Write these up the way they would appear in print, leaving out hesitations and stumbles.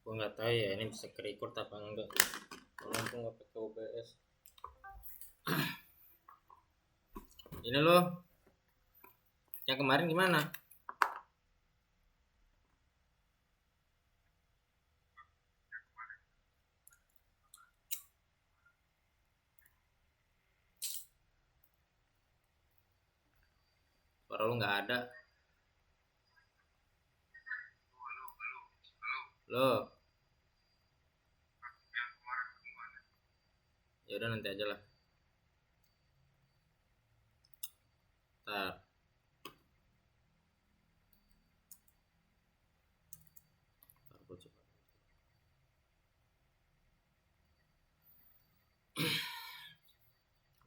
Gue nggak tahu ya ini bisa ke-record apa enggak. Kalau aku nggak pakai OBS. Ini loh, yang kemarin gimana? Suara lu nggak ada. Lo, ya udah nanti aja lah. Ntar. Ntar gua coba.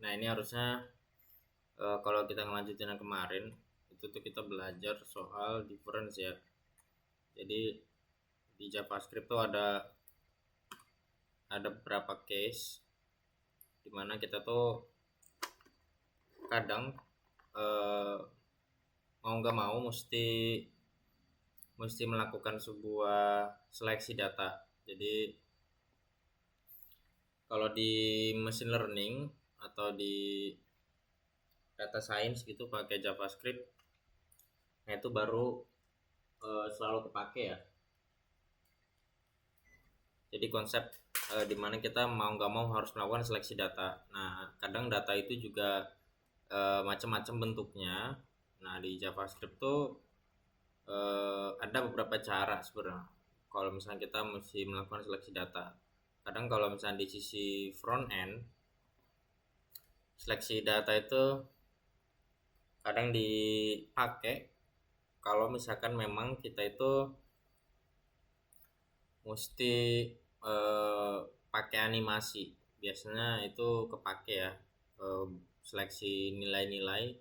Nah ini harusnya kalau kita ngelanjutin yang kemarin itu tuh kita belajar soal difference ya. Jadi di JavaScript tuh ada beberapa case dimana kita tuh kadang mau nggak mau mesti melakukan sebuah seleksi data. Jadi kalau di machine learning atau di data science gitu pakai JavaScript, nah itu baru selalu kepake ya. Jadi konsep dimana kita mau nggak mau harus melakukan seleksi data. Nah kadang data itu juga macam-macam bentuknya. Nah di JavaScript tuh ada beberapa cara sebenarnya. Kalau misalnya kita mesti melakukan seleksi data, kadang kalau misalnya di sisi front end, seleksi data itu kadang dipakai kalau misalkan memang kita itu mesti pakai animasi. Biasanya itu kepake ya, seleksi nilai-nilai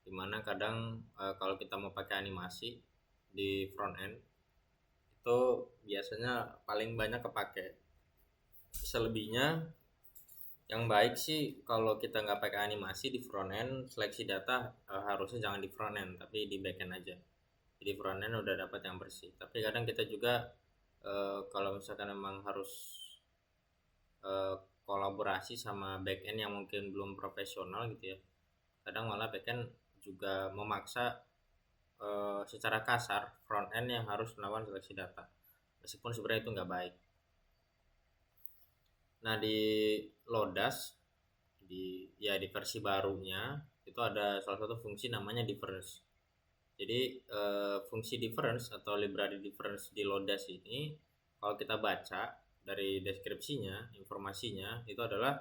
dimana kadang kalau kita mau pakai animasi di front end itu biasanya paling banyak kepake. Selebihnya yang baik sih kalau kita nggak pakai animasi di front end, seleksi data harusnya jangan di front end tapi di back end aja. Jadi front end udah dapat yang bersih, tapi kadang kita juga kalau misalkan memang harus kolaborasi sama back end yang mungkin belum profesional gitu ya, kadang malah back end juga memaksa secara kasar front end yang harus melakukan seleksi data, meskipun sebenarnya itu nggak baik. Nah di Lodash di versi barunya itu ada salah satu fungsi namanya difference. Jadi fungsi difference atau library difference di Lodash ini kalau kita baca dari deskripsinya, informasinya itu adalah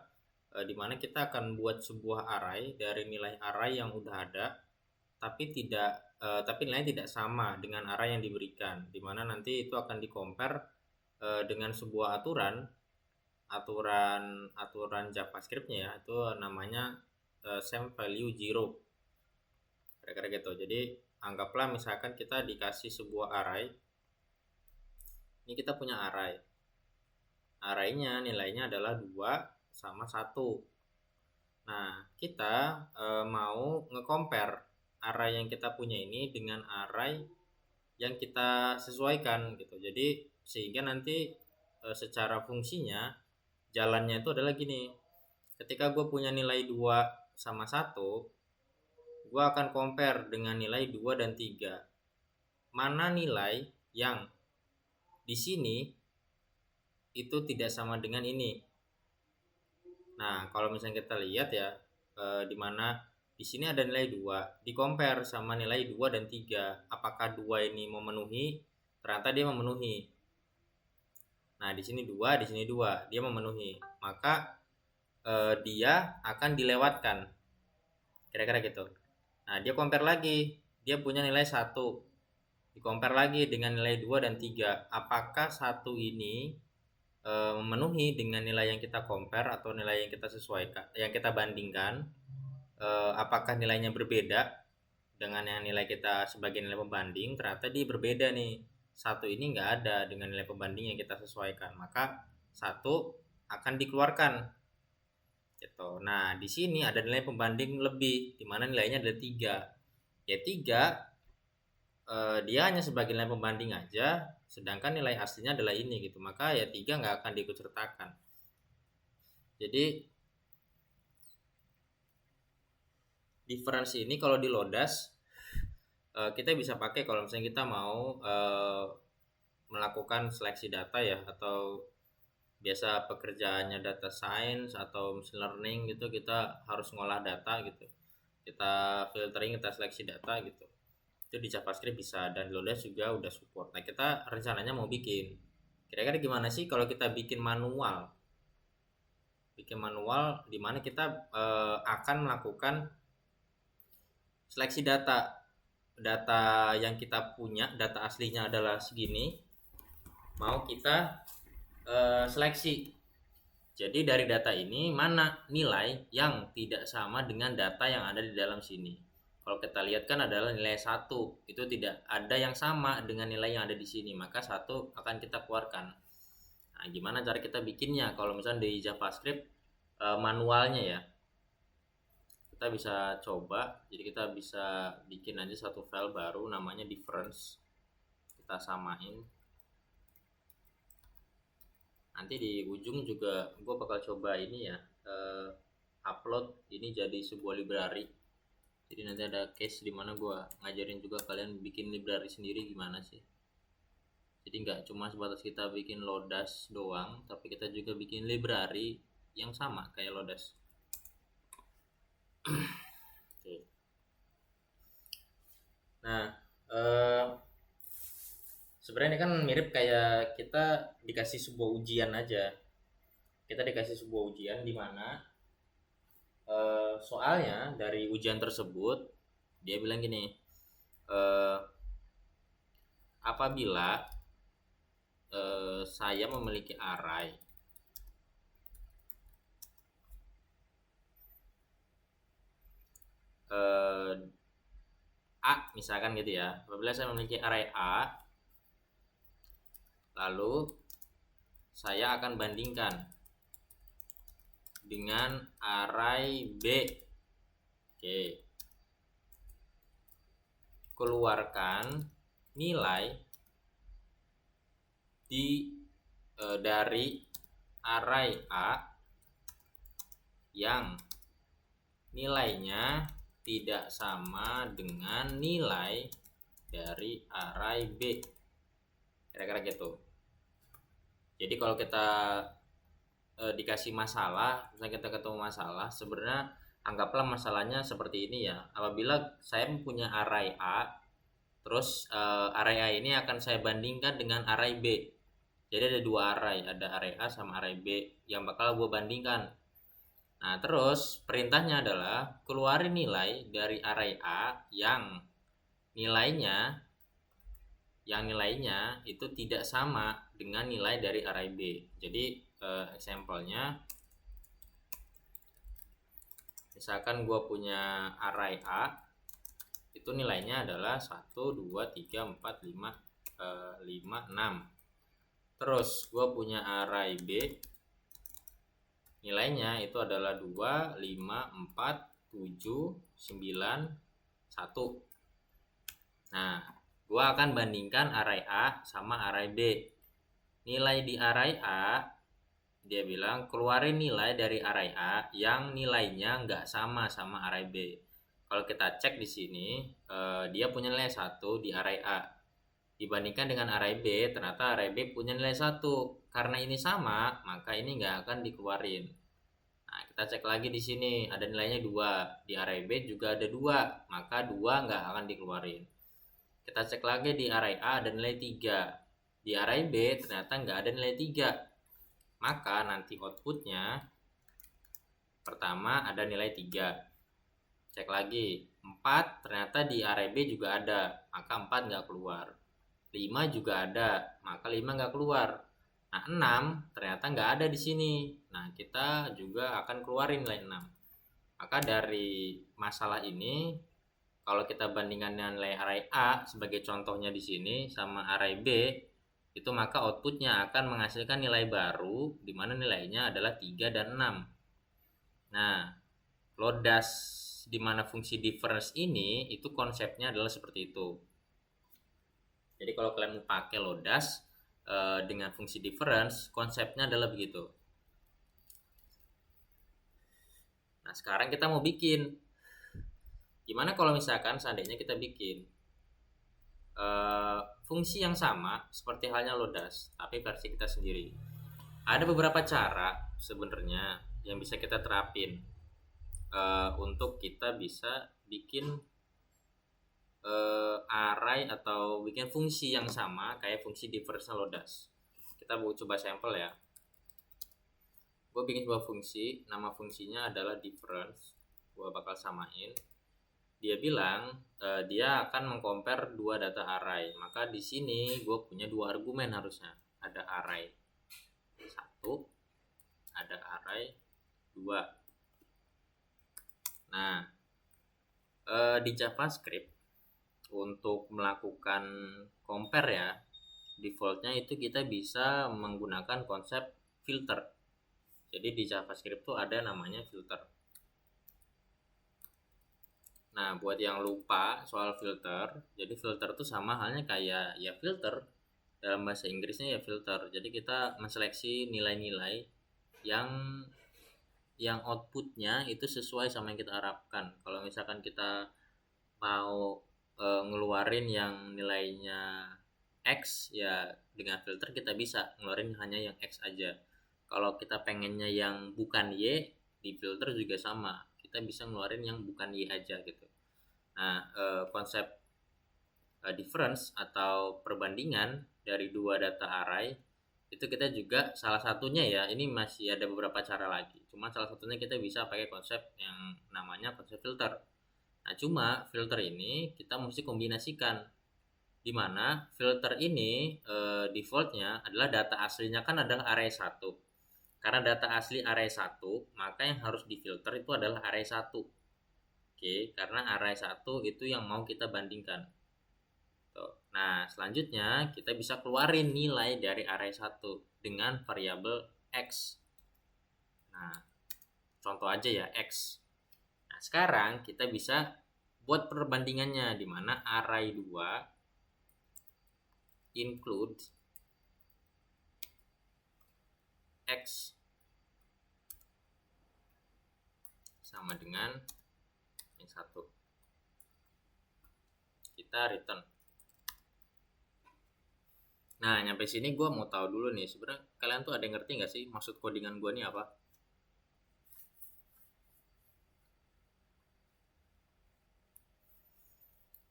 dimana kita akan buat sebuah array dari nilai array yang udah ada, tapi nilainya tidak sama dengan array yang diberikan, dimana nanti itu akan di-compare dengan sebuah aturan JavaScript-nya ya, itu namanya same value zero, kira-kira gitu. Jadi anggaplah misalkan kita dikasih sebuah array, ini kita punya arraynya nilainya adalah 2 sama 1. Nah kita mau nge-compare array yang kita punya ini dengan array yang kita sesuaikan gitu. Jadi sehingga nanti secara fungsinya jalannya itu adalah gini. Ketika gue punya nilai 2 sama 1, gue akan compare dengan nilai 2 dan 3. Mana nilai yang di sini itu tidak sama dengan ini. Nah, kalau misalnya kita lihat ya, di mana di sini ada nilai 2, di compare sama nilai 2 dan 3. Apakah 2 ini memenuhi? Ternyata dia memenuhi. Nah, di sini 2, di sini 2, dia memenuhi. Maka dia akan dilewatkan. Kira-kira gitu. Nah, dia compare lagi. Dia punya nilai 1. Di compare lagi dengan nilai 2 dan 3. Apakah 1 ini memenuhi dengan nilai yang kita compare atau nilai yang kita sesuaikan, yang kita bandingkan? Apakah nilainya berbeda dengan yang nilai kita sebagai nilai pembanding? Ternyata dia berbeda nih. 1 ini nggak ada dengan nilai pembanding yang kita sesuaikan, maka 1 akan dikeluarkan gitu. Nah di sini ada nilai pembanding lebih, di mana nilainya ada 3. Ya 3 dia hanya sebagai nilai pembanding aja, sedangkan nilai aslinya adalah ini gitu, maka ya 3 nggak akan diikut sertakan. Jadi difference ini kalau di Lodas kita bisa pakai kalau misalnya kita mau melakukan seleksi data ya, atau biasa pekerjaannya data science atau machine learning gitu, kita harus ngolah data gitu, kita filtering, kita seleksi data gitu, itu di JavaScript bisa, dan Lodas juga udah support. Nah kita rencananya mau bikin, kira-kira gimana sih kalau kita bikin manual di mana kita akan melakukan seleksi data yang kita punya, data aslinya adalah segini, mau kita seleksi. Jadi dari data ini mana nilai yang tidak sama dengan data yang ada di dalam sini. Kalau kita lihat kan adalah nilai 1, itu tidak ada yang sama dengan nilai yang ada di sini, maka 1 akan kita keluarkan. Nah, gimana cara kita bikinnya? Kalau misalnya di JavaScript manualnya ya, kita bisa coba. Jadi kita bisa bikin aja satu file baru namanya difference, kita samain. Nanti di ujung juga gue bakal coba ini ya, upload ini jadi sebuah library. Jadi nanti ada case dimana gue ngajarin juga kalian bikin library sendiri gimana sih. Jadi nggak cuma sebatas kita bikin Lodas doang, tapi kita juga bikin library yang sama kayak Lodas. Oke. Nah, sebenarnya ini kan mirip kayak kita dikasih sebuah ujian aja. Kita dikasih sebuah ujian di mana soalnya dari ujian tersebut dia bilang gini, apabila saya memiliki array A misalkan gitu ya, apabila saya memiliki array A, lalu saya akan bandingkan dengan array B. Oke. Keluarkan nilai dari array A yang nilainya tidak sama dengan nilai dari array B. Kira-kira gitu. Jadi kalau kita dikasih masalah, misalnya kita ketemu masalah, sebenarnya anggaplah masalahnya seperti ini ya. Apabila saya mempunyai array A, terus array A ini akan saya bandingkan dengan array B. Jadi ada dua array, ada array A sama array B yang bakal gue bandingkan. Nah terus perintahnya adalah keluarin nilai dari array A yang nilainya itu tidak sama dengan nilai dari array B. Jadi example-nya, misalkan gue punya array A, itu nilainya adalah 1, 2, 3, 4, 5, 6. Terus gue punya array B, nilainya itu adalah 2, 5, 4, 7, 9, 1. Nah gue akan bandingkan array A sama array B. Nilai di array A, dia bilang keluarin nilai dari array A yang nilainya nggak sama array B. Kalau kita cek di sini, dia punya nilai 1 di array A. Dibandingkan dengan array B, ternyata array B punya nilai 1. Karena ini sama, maka ini nggak akan dikeluarin. Nah, kita cek lagi di sini, ada nilainya 2. Di array B juga ada 2, maka 2 nggak akan dikeluarin. Kita cek lagi di array A ada nilai 3. Di array B ternyata nggak ada nilai 3. Maka nanti outputnya pertama ada nilai 3. Cek lagi 4, ternyata di array B juga ada, maka 4 nggak keluar. 5 juga ada, maka 5 nggak keluar. Nah 6 ternyata nggak ada di sini. Nah kita juga akan keluarin nilai 6. Maka dari masalah ini, kalau kita bandingkan dengan nilai array A sebagai contohnya di sini sama array B, itu maka outputnya akan menghasilkan nilai baru di mana nilainya adalah 3 dan 6. Nah, Lodas di mana fungsi difference ini itu konsepnya adalah seperti itu. Jadi kalau kalian mau pakai Lodash dengan fungsi difference, konsepnya adalah begitu. Nah, sekarang kita mau bikin. Gimana kalau misalkan seandainya kita bikin fungsi yang sama seperti halnya Lodash, tapi versi kita sendiri. Ada beberapa cara sebenarnya yang bisa kita terapin untuk kita bisa bikin array atau bikin fungsi yang sama kayak fungsi difference Lodash. Kita mau coba sampel ya. Gue bikin sebuah fungsi, nama fungsinya adalah difference. Gue bakal samain. Dia bilang dia akan mengcompare dua data array. Maka di sini gue punya dua argumen harusnya. Ada array 1, ada array 2. Nah, di JavaScript untuk melakukan compare ya, defaultnya itu kita bisa menggunakan konsep filter. Jadi di JavaScript tuh ada namanya filter. Nah, buat yang lupa soal filter, jadi filter tuh sama halnya kayak ya filter, dalam bahasa Inggrisnya ya filter. Jadi kita menseleksi nilai-nilai yang outputnya itu sesuai sama yang kita harapkan. Kalau misalkan kita mau ngeluarin yang nilainya X, ya dengan filter kita bisa ngeluarin hanya yang X aja. Kalau kita pengennya yang bukan Y, di filter juga sama, kita bisa ngeluarin yang bukan Y aja gitu. Nah, konsep difference atau perbandingan dari dua data array itu kita juga salah satunya ya, ini masih ada beberapa cara lagi, cuma salah satunya kita bisa pakai konsep yang namanya konsep filter. Nah, cuma filter ini kita mesti kombinasikan, dimana filter ini defaultnya adalah data aslinya kan adalah array 1. Karena data asli array 1, maka yang harus difilter itu adalah array 1. Oke, karena array 1 itu yang mau kita bandingkan. Nah, selanjutnya kita bisa keluarin nilai dari array 1 dengan variabel X. Nah, contoh aja ya, X. Nah, sekarang kita bisa buat perbandingannya, di mana array 2 include X sama dengan yang 1. Kita return. Nah, nyampe sini gue mau tahu dulu nih, sebenarnya kalian tuh ada yang ngerti nggak sih maksud codingan gue nih apa?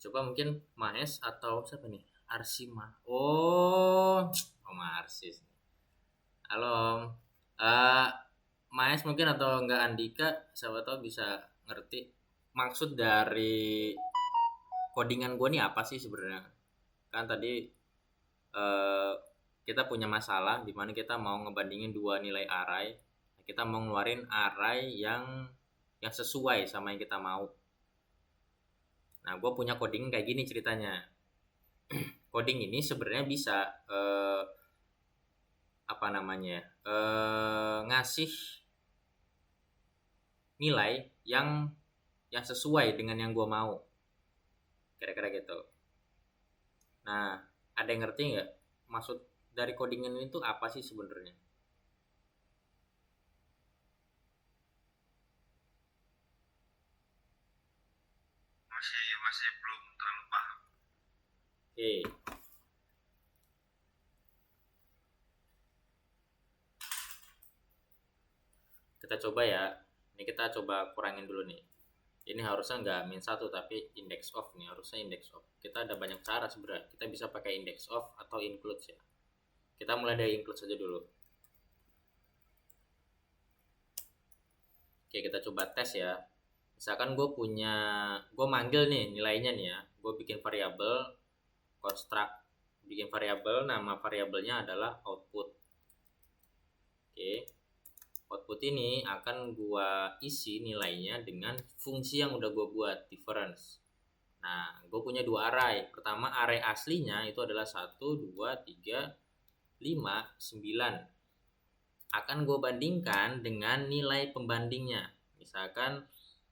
Coba mungkin Mahes atau siapa nih? Arsima. Oh, Marsis. Halo. Mahes mungkin atau enggak Andika, siapa tahu bisa ngerti maksud dari codingan gue nih apa sih sebenarnya. Kan tadi kita punya masalah di mana kita mau ngebandingin dua nilai array. Kita mau ngeluarin array yang sesuai sama yang kita mau. Nah, gue punya coding kayak gini ceritanya. Coding ini sebenarnya bisa ngasih nilai yang sesuai dengan yang gue mau, kira-kira gitu. Nah, ada yang ngerti nggak maksud dari codingan ini tuh apa sih sebenarnya? Masih belum terlalu paham. Oke. Kita coba ya. Ini kita coba kurangin dulu nih. Ini harusnya nggak min 1 tapi index of nih, harusnya index of. Kita ada banyak cara sebenarnya. Kita bisa pakai index of atau include ya. Kita mulai dari include saja dulu. Oke, kita coba tes ya. Misalkan gue manggil nih nilainya nih ya. Gue bikin variabel construct, bikin variabel, nama variabelnya adalah output. Oke. Output ini akan gua isi nilainya dengan fungsi yang udah gua buat, difference. Nah, gue punya dua array. Pertama, array aslinya itu adalah 1, 2, 3, 5, 9. Akan gue bandingkan dengan nilai pembandingnya. Misalkan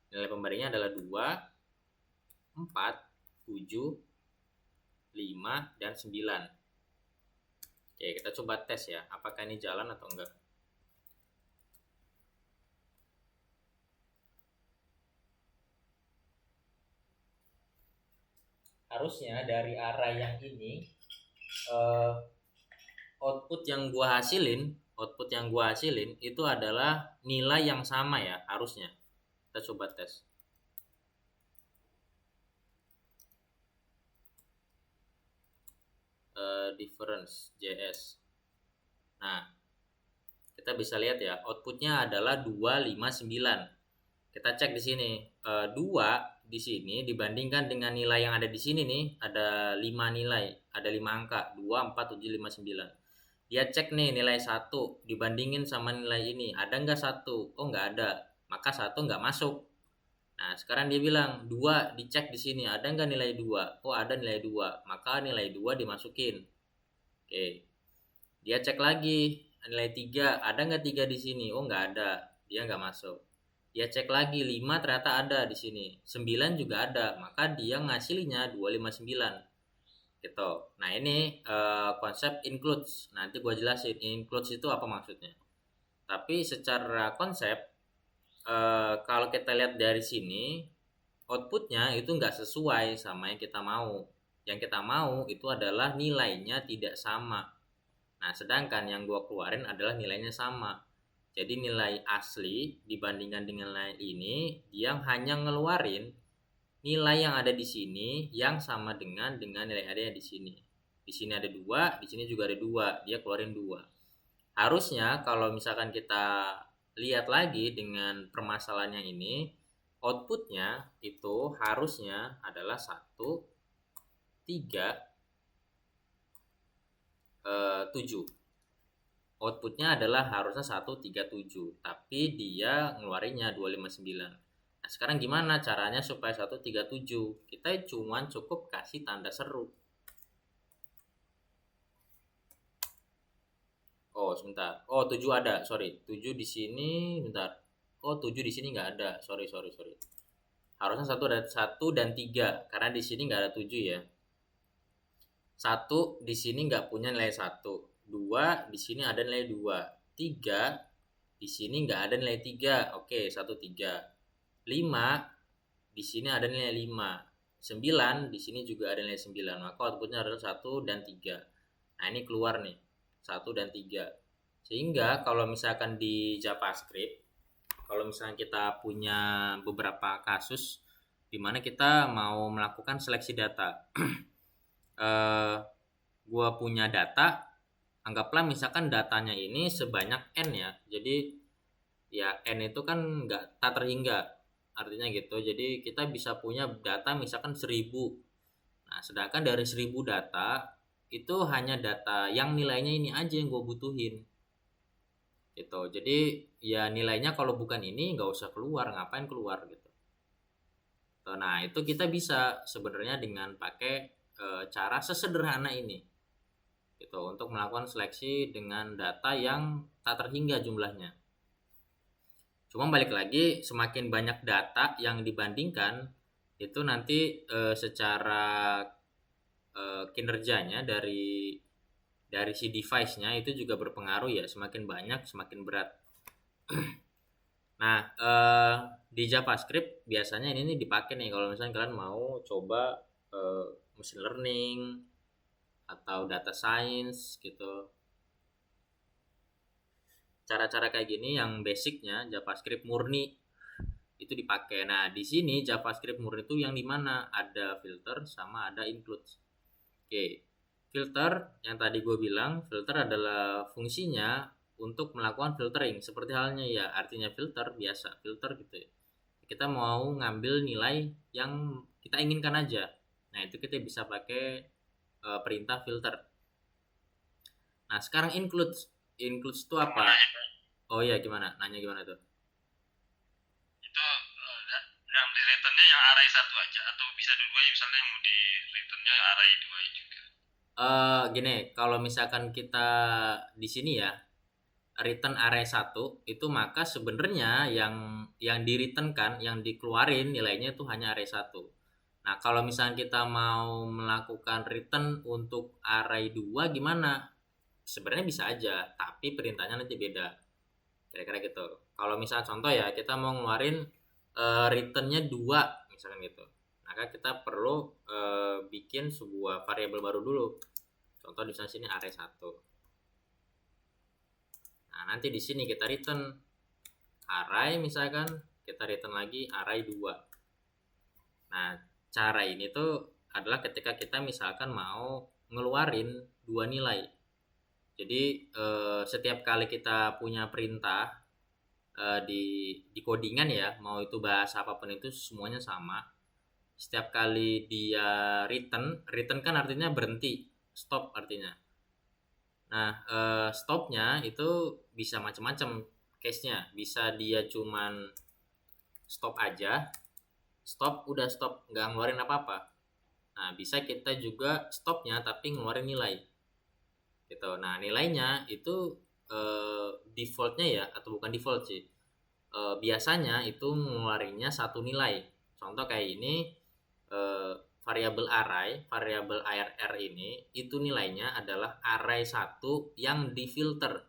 nilai pembandingnya adalah 2, 4, 7, 5, dan 9. Oke, kita coba tes ya, apakah ini jalan atau enggak. Harusnya dari array yang ini uh, output yang gua hasilin itu adalah nilai yang sama ya, harusnya. Kita coba tes. Difference JS. Nah, kita bisa lihat ya, outputnya adalah 259. Kita cek di sini, 2 di sini dibandingkan dengan nilai yang ada di sini nih, ada 5 nilai, ada 5 angka, 2, 4, 7, 5, 9. Dia cek nih nilai 1 dibandingin sama nilai ini, ada nggak 1? Oh, nggak ada, maka 1 nggak masuk. Nah, sekarang dia bilang 2, dicek di sini, ada nggak nilai 2? Oh, ada nilai 2, maka nilai 2 dimasukin. Oke. Dia cek lagi nilai 3, ada nggak 3 di sini? Oh, nggak ada, dia nggak masuk. Dia cek lagi 5, ternyata ada di sini. 9 juga ada, maka dia ngasihnya 259. Gitu. Nah, ini konsep includes. Nanti gue jelasin includes itu apa maksudnya. Tapi secara konsep, kalau kita lihat dari sini, outputnya itu nggak sesuai sama yang kita mau. Yang kita mau itu adalah nilainya tidak sama. Nah, sedangkan yang gue keluarin adalah nilainya sama. Jadi nilai asli dibandingkan dengan nilai ini, dia hanya ngeluarin nilai yang ada di sini yang sama dengan nilai ada di sini. Di sini ada 2, di sini juga ada 2, dia keluarin 2. Harusnya kalau misalkan kita lihat lagi dengan permasalahan yang ini, outputnya itu harusnya adalah 1, 3, 7. Outputnya adalah harusnya 137, tapi dia ngeluarinnya 259. Nah, sekarang gimana caranya supaya 137? Kita cuman cukup kasih tanda seru. Oh, sebentar. Oh, 7 ada, sorry. 7 di sini, bentar. Oh, 7 di sini nggak ada. Sorry. Harusnya 1 dan 3, karena di sini nggak ada 7 ya. 1 di sini nggak punya nilai 1. 2 di sini ada nilai 2. 3 di sini nggak ada nilai 3. Oke, 1, 3. 5 di sini ada nilai 5. 9 di sini juga ada nilai 9. Maka outputnya adalah 1 dan 3. Nah, ini keluar nih, 1 dan 3. Sehingga kalau misalkan di JavaScript, kalau misalkan kita punya beberapa kasus di mana kita mau melakukan seleksi data, gua punya data, anggaplah misalkan datanya ini sebanyak n ya. Jadi ya n itu kan nggak tak terhingga, artinya gitu. Jadi kita bisa punya data misalkan 1000. Nah, sedangkan dari 1000 data itu hanya data yang nilainya ini aja yang gue butuhin gitu. Jadi ya nilainya kalau bukan ini nggak usah keluar, ngapain keluar gitu. Nah, itu kita bisa sebenarnya dengan pakai cara sesederhana ini gitu, untuk melakukan seleksi dengan data yang tak terhingga jumlahnya. Cuma balik lagi, semakin banyak data yang dibandingkan, itu nanti secara kinerjanya dari si device-nya itu juga berpengaruh ya, semakin banyak semakin berat. Nah, di JavaScript biasanya ini dipakai nih kalau misalnya kalian mau coba machine learning atau data science gitu. Cara-cara kayak gini yang basicnya JavaScript murni itu dipakai. Nah, di sini JavaScript murni itu yang dimana ada filter sama ada include. Oke, filter yang tadi gue bilang, filter adalah fungsinya untuk melakukan filtering. Seperti halnya ya, artinya filter biasa, filter gitu ya. Kita mau ngambil nilai yang kita inginkan aja. Nah, itu kita bisa pakai perintah filter. Nah, sekarang includes itu apa? Oh iya, gimana? Nanya gimana tuh? Itu yang di returnnya yang array 1 aja atau bisa dua-duanya, misalnya yang mau di returnnya array 2 juga? Gini, kalau misalkan kita di sini ya return array 1 itu, maka sebenarnya yang di return kan, yang dikeluarin nilainya itu hanya array 1. Nah, kalau misalnya kita mau melakukan return untuk array 2 gimana? Sebenarnya bisa aja, tapi perintahnya nanti beda. Kira-kira gitu. Kalau misalnya contoh ya, kita mau ngeluarin returnnya 2 misalkan gitu. Maka kita perlu bikin sebuah variabel baru dulu. Contoh di sini array 1. Nah, nanti di sini kita return array, misalkan kita return lagi array 2. Nah, cara ini tuh adalah ketika kita misalkan mau ngeluarin dua nilai. Jadi setiap kali kita punya perintah di codingan ya, mau itu bahasa apapun itu semuanya sama. Setiap kali dia return kan artinya berhenti, stop artinya. Nah, stopnya itu bisa macam-macam case-nya. Bisa dia cuman stop aja, stop udah stop, nggak ngeluarin apa-apa. Nah, bisa kita juga stopnya tapi ngeluarin nilai gitu. Nah, nilainya itu defaultnya ya, atau bukan default sih, biasanya itu ngeluarinnya satu nilai. Contoh kayak ini, variabel arr ini itu nilainya adalah array 1 yang difilter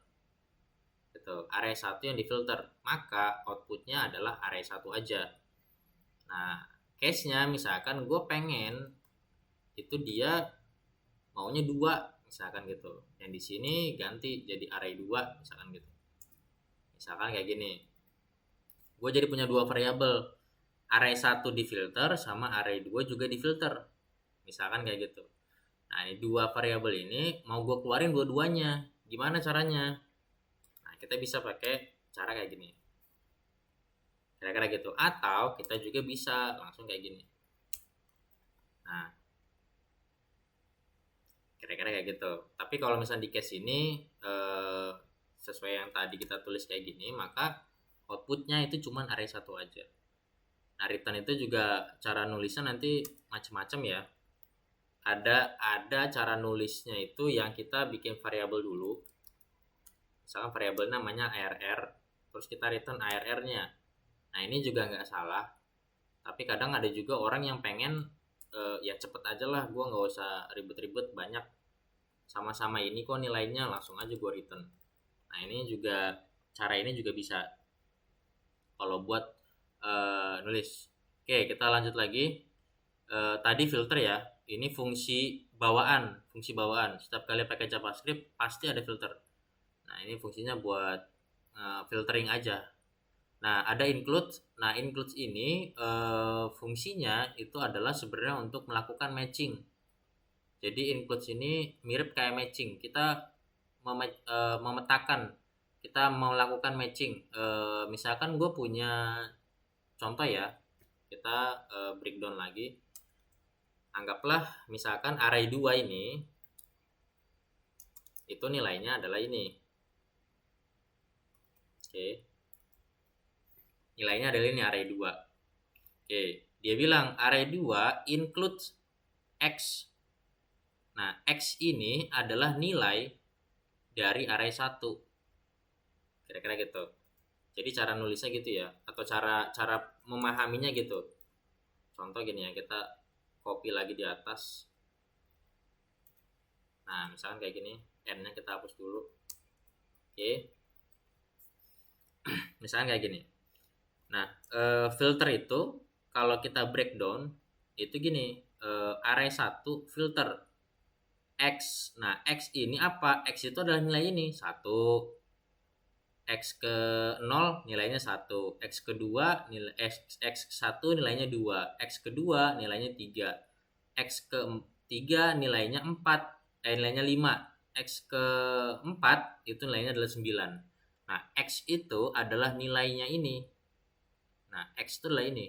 gitu. Array 1 yang difilter, maka outputnya adalah array 1 aja. Nah, case-nya misalkan gue pengen itu dia maunya 2 misalkan gitu. Yang di sini ganti jadi array 2 misalkan gitu. Misalkan kayak gini. Gue jadi punya dua variabel. Array 1 difilter sama array 2 juga difilter. Misalkan kayak gitu. Nah, ini dua variabel ini mau gue keluarin dua-duanya. Gimana caranya? Nah, kita bisa pakai cara kayak gini. Kira-kira gitu. Atau kita juga bisa langsung kayak gini. Nah, kira-kira kayak gitu. Tapi kalau misalnya di case ini sesuai yang tadi kita tulis kayak gini, maka outputnya itu cuma array 1 aja. Nah, return itu juga cara nulisnya nanti macam-macam ya. Ada cara nulisnya itu yang kita bikin variabel dulu. Misalkan variabel namanya arr, terus kita return arr-nya. Nah, ini juga nggak salah. Tapi kadang ada juga orang yang pengen ya cepet aja lah, gue nggak usah ribet-ribet banyak, sama-sama ini kok nilainya, langsung aja gue return. Nah, ini juga, cara ini juga bisa kalau buat nulis. Oke, kita lanjut lagi. Tadi filter ya, ini fungsi bawaan. Setiap kali pakai JavaScript pasti ada filter. Nah, ini fungsinya buat filtering aja. Nah, ada include. Nah, include ini fungsinya itu adalah sebenarnya untuk melakukan matching. Jadi include ini mirip kayak matching. Kita memetakan, kita mau lakukan matching. Misalkan gue punya contoh ya, kita breakdown lagi. Anggaplah misalkan array 2 ini itu nilainya adalah ini. Oke. Nilainya adalah ini array 2. Oke, dia bilang array 2 includes x. Nah, x ini adalah nilai dari array 1. Kira-kira gitu. Jadi cara nulisnya gitu ya, atau cara memahaminya gitu. Contoh gini ya, kita copy lagi di atas. Nah, misalkan kayak gini, n-nya kita hapus dulu. Oke. Misalkan kayak gini. Nah, filter itu kalau kita breakdown itu gini, array 1 filter x. Nah, x ini apa? X itu adalah nilai ini 1. X ke 0 nilainya 1. X kedua nilai x 1 nilainya 2. X kedua nilainya 3. X ke 3 nilainya 4. Nilainya 5. X ke 4 itu nilainya adalah 9. Nah, x itu adalah nilainya ini. Nah, x itu adalah ini.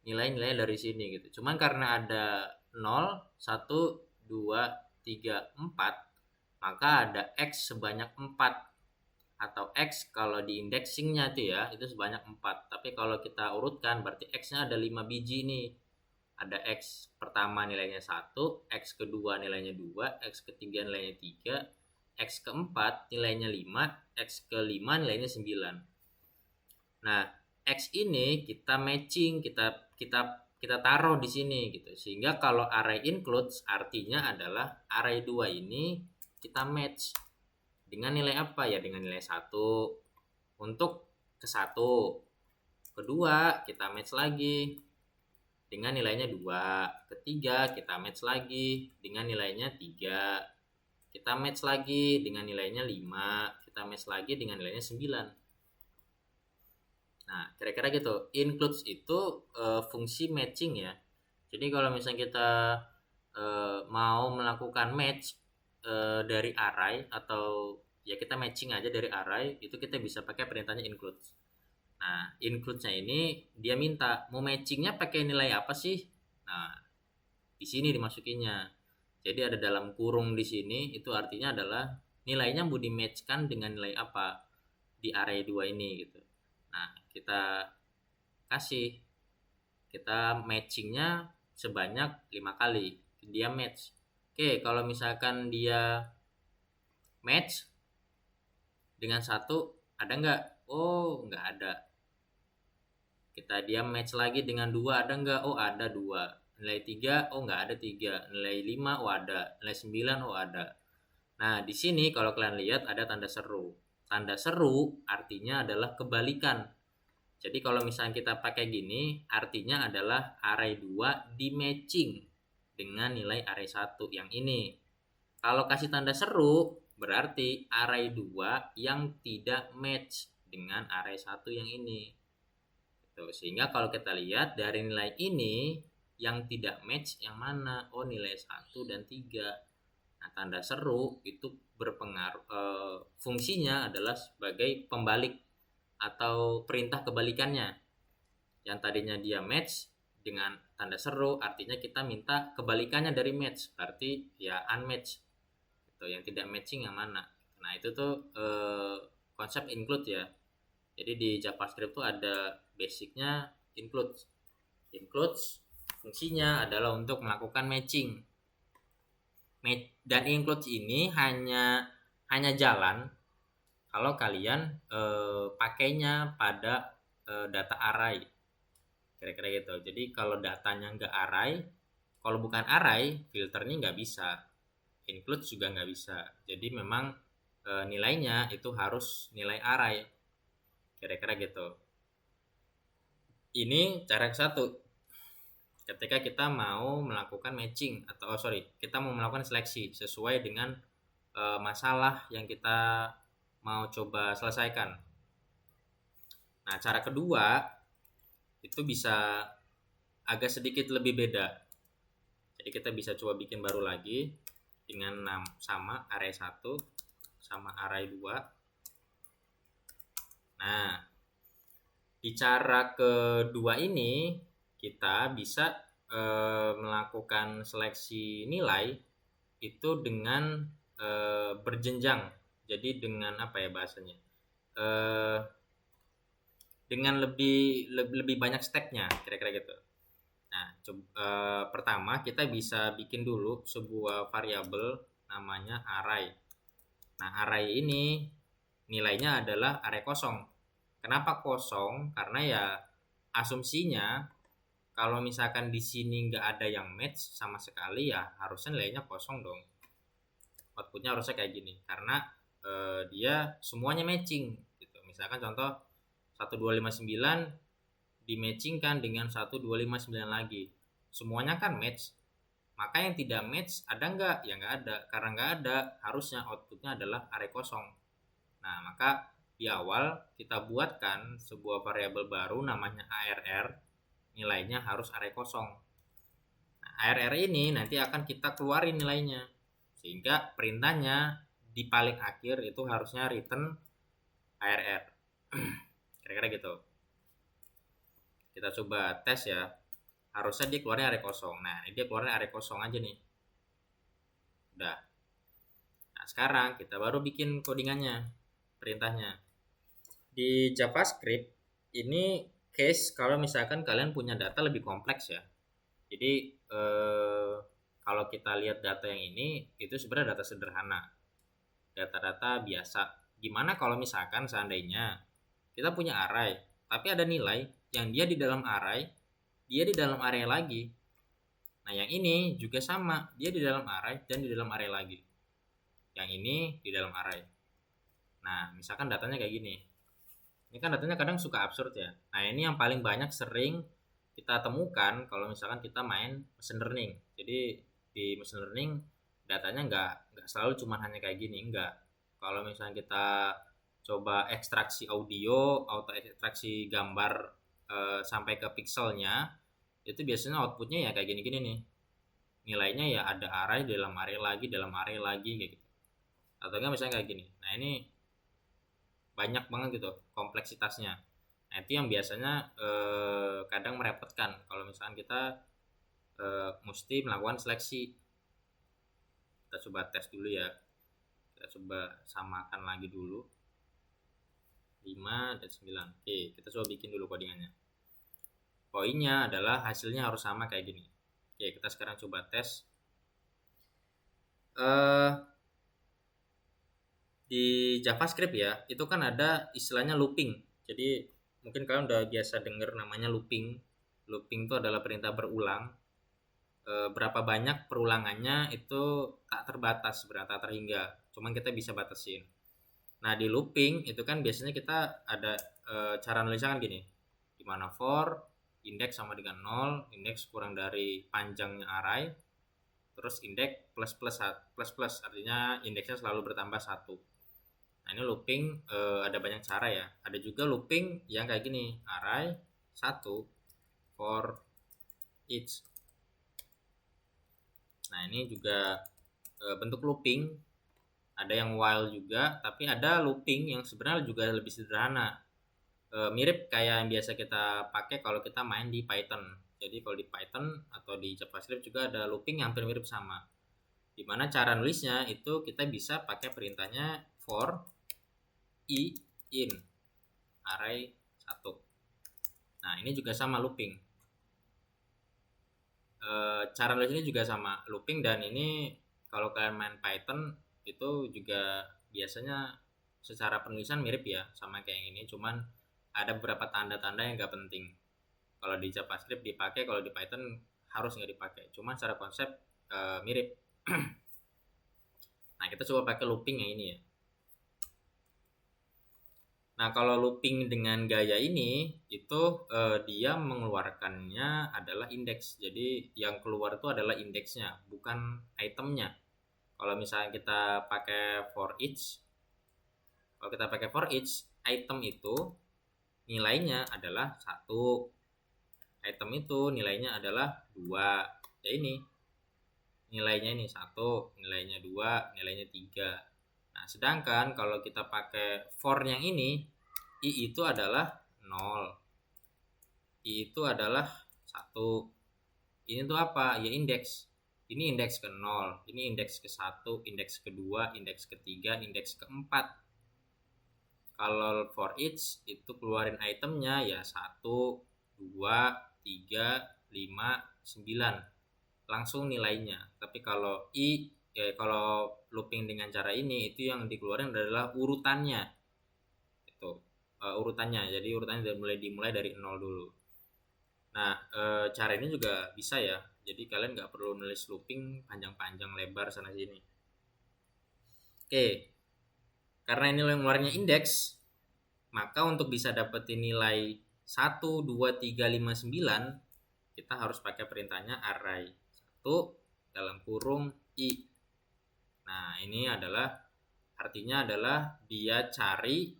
Nilai-nilai dari sini gitu. Cuman karena ada 0, 1, 2, 3, 4, maka ada x sebanyak 4. Atau x kalau di indexingnya itu ya, itu sebanyak 4. Tapi kalau kita urutkan berarti x-nya ada 5 biji nih. Ada x pertama nilainya 1, x kedua nilainya 2, x ketiga nilainya 3, x keempat nilainya 5, x kelima nilainya 9. Nah, x ini kita matching, kita kita taruh di sini gitu. Sehingga kalau array includes artinya adalah array 2 ini kita match dengan nilai apa ya? Dengan nilai 1 untuk ke 1. Kedua, kita match lagi dengan nilainya 2. Ketiga, kita match lagi dengan nilainya 3. Kita match lagi dengan nilainya 5. Kita match lagi dengan nilainya 9. Nah, kira-kira gitu. Includes itu fungsi matching ya. Jadi kalau misalnya kita mau melakukan match dari array atau ya kita matching aja dari array, itu kita bisa pakai perintahnya includes. Nah, includes-nya ini dia minta mau matchingnya pakai nilai apa sih? Nah, di sini dimasukinnya. Jadi ada dalam kurung di sini, itu artinya adalah nilainya mau di-matchkan dengan nilai apa di array 2 ini gitu. Nah, kita kasih, kita matchingnya sebanyak 5 kali. Dia match. Oke, kalau misalkan dia match dengan 1, ada nggak? Oh, nggak ada. Dia match lagi dengan 2, ada nggak? Oh, ada 2. Nilai 3, oh nggak ada 3. Nilai 5, oh ada. Nilai 9, oh ada. Nah, di sini kalau kalian lihat ada tanda seru. Tanda seru artinya adalah kebalikan. Jadi kalau misalnya kita pakai gini, artinya adalah array 2 di matching dengan nilai array 1 yang ini. Kalau kasih tanda seru, berarti array 2 yang tidak match dengan array 1 yang ini. Sehingga kalau kita lihat dari nilai ini, yang tidak match yang mana? Oh, nilai 1 dan 3. Nah, tanda seru itu berpengaruh, fungsinya adalah sebagai pembalik atau perintah kebalikannya. Yang tadinya dia match dengan tanda seru, artinya kita minta kebalikannya dari match, berarti ya unmatch. Yang tidak matching yang mana? Nah, itu tuh konsep include ya. Jadi di JavaScript tuh ada basicnya include. Includes fungsinya adalah untuk melakukan matching. Dan include ini hanya jalan kalau kalian pakainya pada data array. Kira-kira gitu. Jadi kalau datanya nggak array, kalau bukan array, filternya nggak bisa. Include juga nggak bisa. Jadi memang nilainya itu harus nilai array. Kira-kira gitu. Ini cara satu. Ketika kita mau melakukan matching kita mau melakukan seleksi sesuai dengan masalah yang kita mau coba selesaikan. Nah, cara kedua itu bisa agak sedikit lebih beda. Jadi kita bisa coba bikin baru lagi dengan sama array 1 sama array 2. Nah, di cara kedua ini kita bisa melakukan seleksi nilai itu dengan berjenjang. Jadi dengan apa ya bahasanya? Dengan lebih banyak stepnya, kira-kira gitu. Nah, pertama kita bisa bikin dulu sebuah variabel namanya array. Nah, array ini nilainya adalah array kosong. Kenapa kosong? Karena ya asumsinya kalau misalkan di sini nggak ada yang match sama sekali, ya harusnya nilainya kosong dong. Outputnya harusnya kayak gini, karena dia semuanya matching gitu. Misalkan contoh 1259 dimatchingkan dengan 1259 lagi, semuanya kan match. Maka yang tidak match ada nggak? Ya nggak ada. Karena nggak ada, harusnya outputnya adalah array kosong. Nah, maka di awal kita buatkan sebuah variabel baru namanya arr, nilainya harus array kosong. Nah, arr ini nanti akan kita keluarin nilainya, sehingga perintahnya di paling akhir itu harusnya return arr. Kira-kira gitu. Kita coba tes ya. Harusnya dia keluarnya array kosong. Nah, ini dia keluarnya array kosong aja nih. Udah. Nah, sekarang kita baru bikin codingannya, perintahnya. Di JavaScript ini case kalau misalkan kalian punya data lebih kompleks ya. Jadi kalau kita lihat data yang ini itu sebenarnya data sederhana. Data-data biasa. Gimana kalau misalkan seandainya kita punya array, tapi ada nilai yang dia di dalam array dia di dalam array lagi. Nah, yang ini juga sama, dia di dalam array dan di dalam array lagi. Yang ini di dalam array. Nah, misalkan datanya kayak gini. Ini kan datanya kadang suka absurd ya. Nah, ini yang paling banyak sering kita temukan kalau misalkan kita main machine learning. Jadi di machine learning datanya nggak selalu cuma hanya kayak gini, enggak. Kalau misalnya kita coba ekstraksi audio atau ekstraksi gambar sampai ke pixelnya, itu biasanya outputnya ya kayak gini-gini nih. Nilainya ya ada array dalam array lagi dalam array lagi kayak gitu. Atau enggak misalnya kayak gini. Nah, ini banyak banget gitu kompleksitasnya. Nah, itu yang biasanya kadang merepotkan kalau misalkan kita mesti melakukan seleksi. Kita coba tes dulu ya. Kita coba samakan lagi dulu 5 dan 9. Oke, kita coba bikin dulu codingannya. Poinnya adalah hasilnya harus sama kayak gini. Oke, kita sekarang coba tes. Di JavaScript ya, itu kan ada istilahnya looping. Jadi mungkin kalian udah biasa dengar namanya looping. Looping itu adalah perintah berulang. Berapa banyak perulangannya itu tak terbatas, sebenarnya tak terhingga. Cuman kita bisa batasin. Nah, di looping itu kan biasanya kita ada cara nulisnya kan gini. Dimana for indeks sama dengan 0, indeks kurang dari panjangnya array, terus indeks plus plus plus plus, artinya indeksnya selalu bertambah 1. Nah, ini looping ada banyak cara ya. Ada juga looping yang kayak gini, array 1 for each. Nah, ini juga bentuk looping. Ada yang while juga, tapi ada looping yang sebenarnya juga lebih sederhana. Mirip kayak yang biasa kita pakai kalau kita main di Python. Jadi kalau di Python atau di JavaScript juga ada looping yang hampir mirip sama. Dimana cara nulisnya itu kita bisa pakai perintahnya for i in array 1. Nah, ini juga sama looping. Cara nulisnya juga sama looping, dan ini kalau kalian main Python itu juga biasanya secara penulisan mirip ya sama kayak yang ini, cuman ada beberapa tanda-tanda yang nggak penting. Kalau di JavaScript dipakai, kalau di Python harus nggak dipakai. Cuman secara konsep mirip. Nah, kita coba pakai looping yang ini ya. Nah, kalau looping dengan gaya ini itu dia mengeluarkannya adalah indeks. Jadi yang keluar itu adalah indeksnya, bukan itemnya. Kalau misalnya kita pakai for each, kalau kita pakai for each, item itu nilainya adalah 1. Item itu nilainya adalah 2. Ya ini. Nilainya ini 1, nilainya 2, nilainya 3. Nah, sedangkan kalau kita pakai for yang ini, i itu adalah 0. I itu adalah 1. Ini tuh apa? Ya indeks. Ini indeks ke 0, ini indeks ke 1, indeks kedua, indeks ketiga, indeks keempat. Kalau for each itu keluarin itemnya ya 1, 2, 3, 5, 9. Langsung nilainya. Tapi kalau kalau looping dengan cara ini itu yang dikeluarin adalah urutannya. Itu urutannya. Jadi urutannya dimulai dari 0 dulu. Nah, cara ini juga bisa ya. Jadi kalian nggak perlu nulis looping panjang-panjang lebar sana sini. Oke. Karena ini yang ngeluarnya indeks, maka untuk bisa dapetin nilai 1, 2, 3, 5, 9, kita harus pakai perintahnya array 1 dalam kurung i. Nah, ini adalah artinya adalah dia cari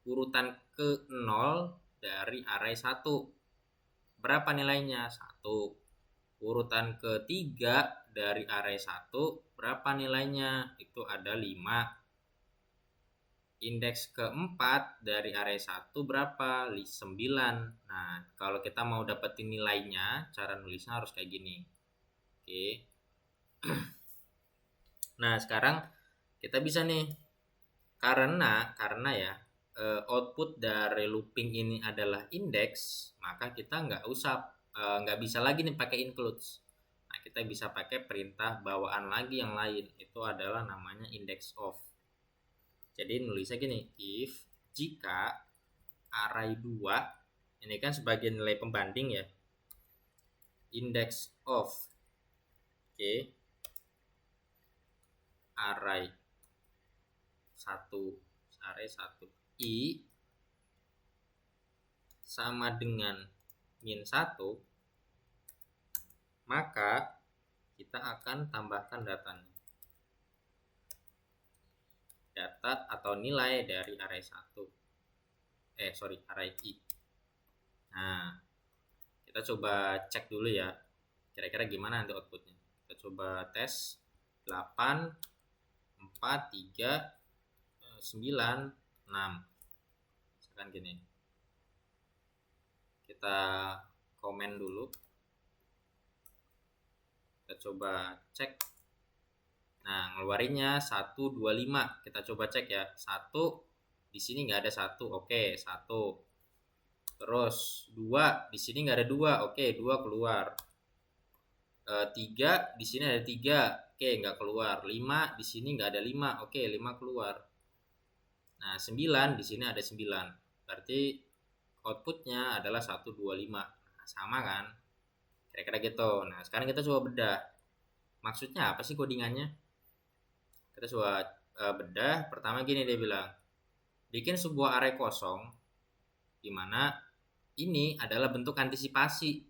urutan ke 0 dari array 1. Berapa nilainya? 1. Urutan ketiga dari array 1 berapa nilainya? Itu ada 5. Indeks keempat dari array 1 berapa? 9. Nah, kalau kita mau dapetin nilainya, cara nulisnya harus kayak gini. Oke. Nah, sekarang kita bisa nih, karena ya output dari looping ini adalah indeks, maka kita nggak bisa lagi nih pakai includes. Nah, kita bisa pakai perintah bawaan lagi yang lain, itu adalah namanya index of. Jadi nulisnya gini, if jika array 2 ini kan sebagai nilai pembanding ya. index of array 1 i sama dengan min 1, maka kita akan tambahkan data atau nilai dari array 1. Array i. Nah, kita coba cek dulu ya. Kira-kira gimana nanti outputnya. Kita coba tes 8, 4, 3, 9, 6. Misalkan gini. Kita komen dulu. Kita coba cek. Nah, ngeluarinnya 125. Kita coba cek ya. 1 di sini nggak ada 1. Oke, 1. Terus 2 di sini nggak ada 2. Oke, 2 keluar. 3 di sini ada 3. Oke, nggak keluar. 5 di sini nggak ada 5. Oke, 5 keluar. Nah, 9 di sini ada 9. Berarti outputnya adalah 125. Nah, sama kan? Kira-kira gitu. Nah, sekarang kita coba bedah. Maksudnya apa sih codingannya? Kita coba bedah. Pertama gini dia bilang, bikin sebuah array kosong di mana ini adalah bentuk antisipasi.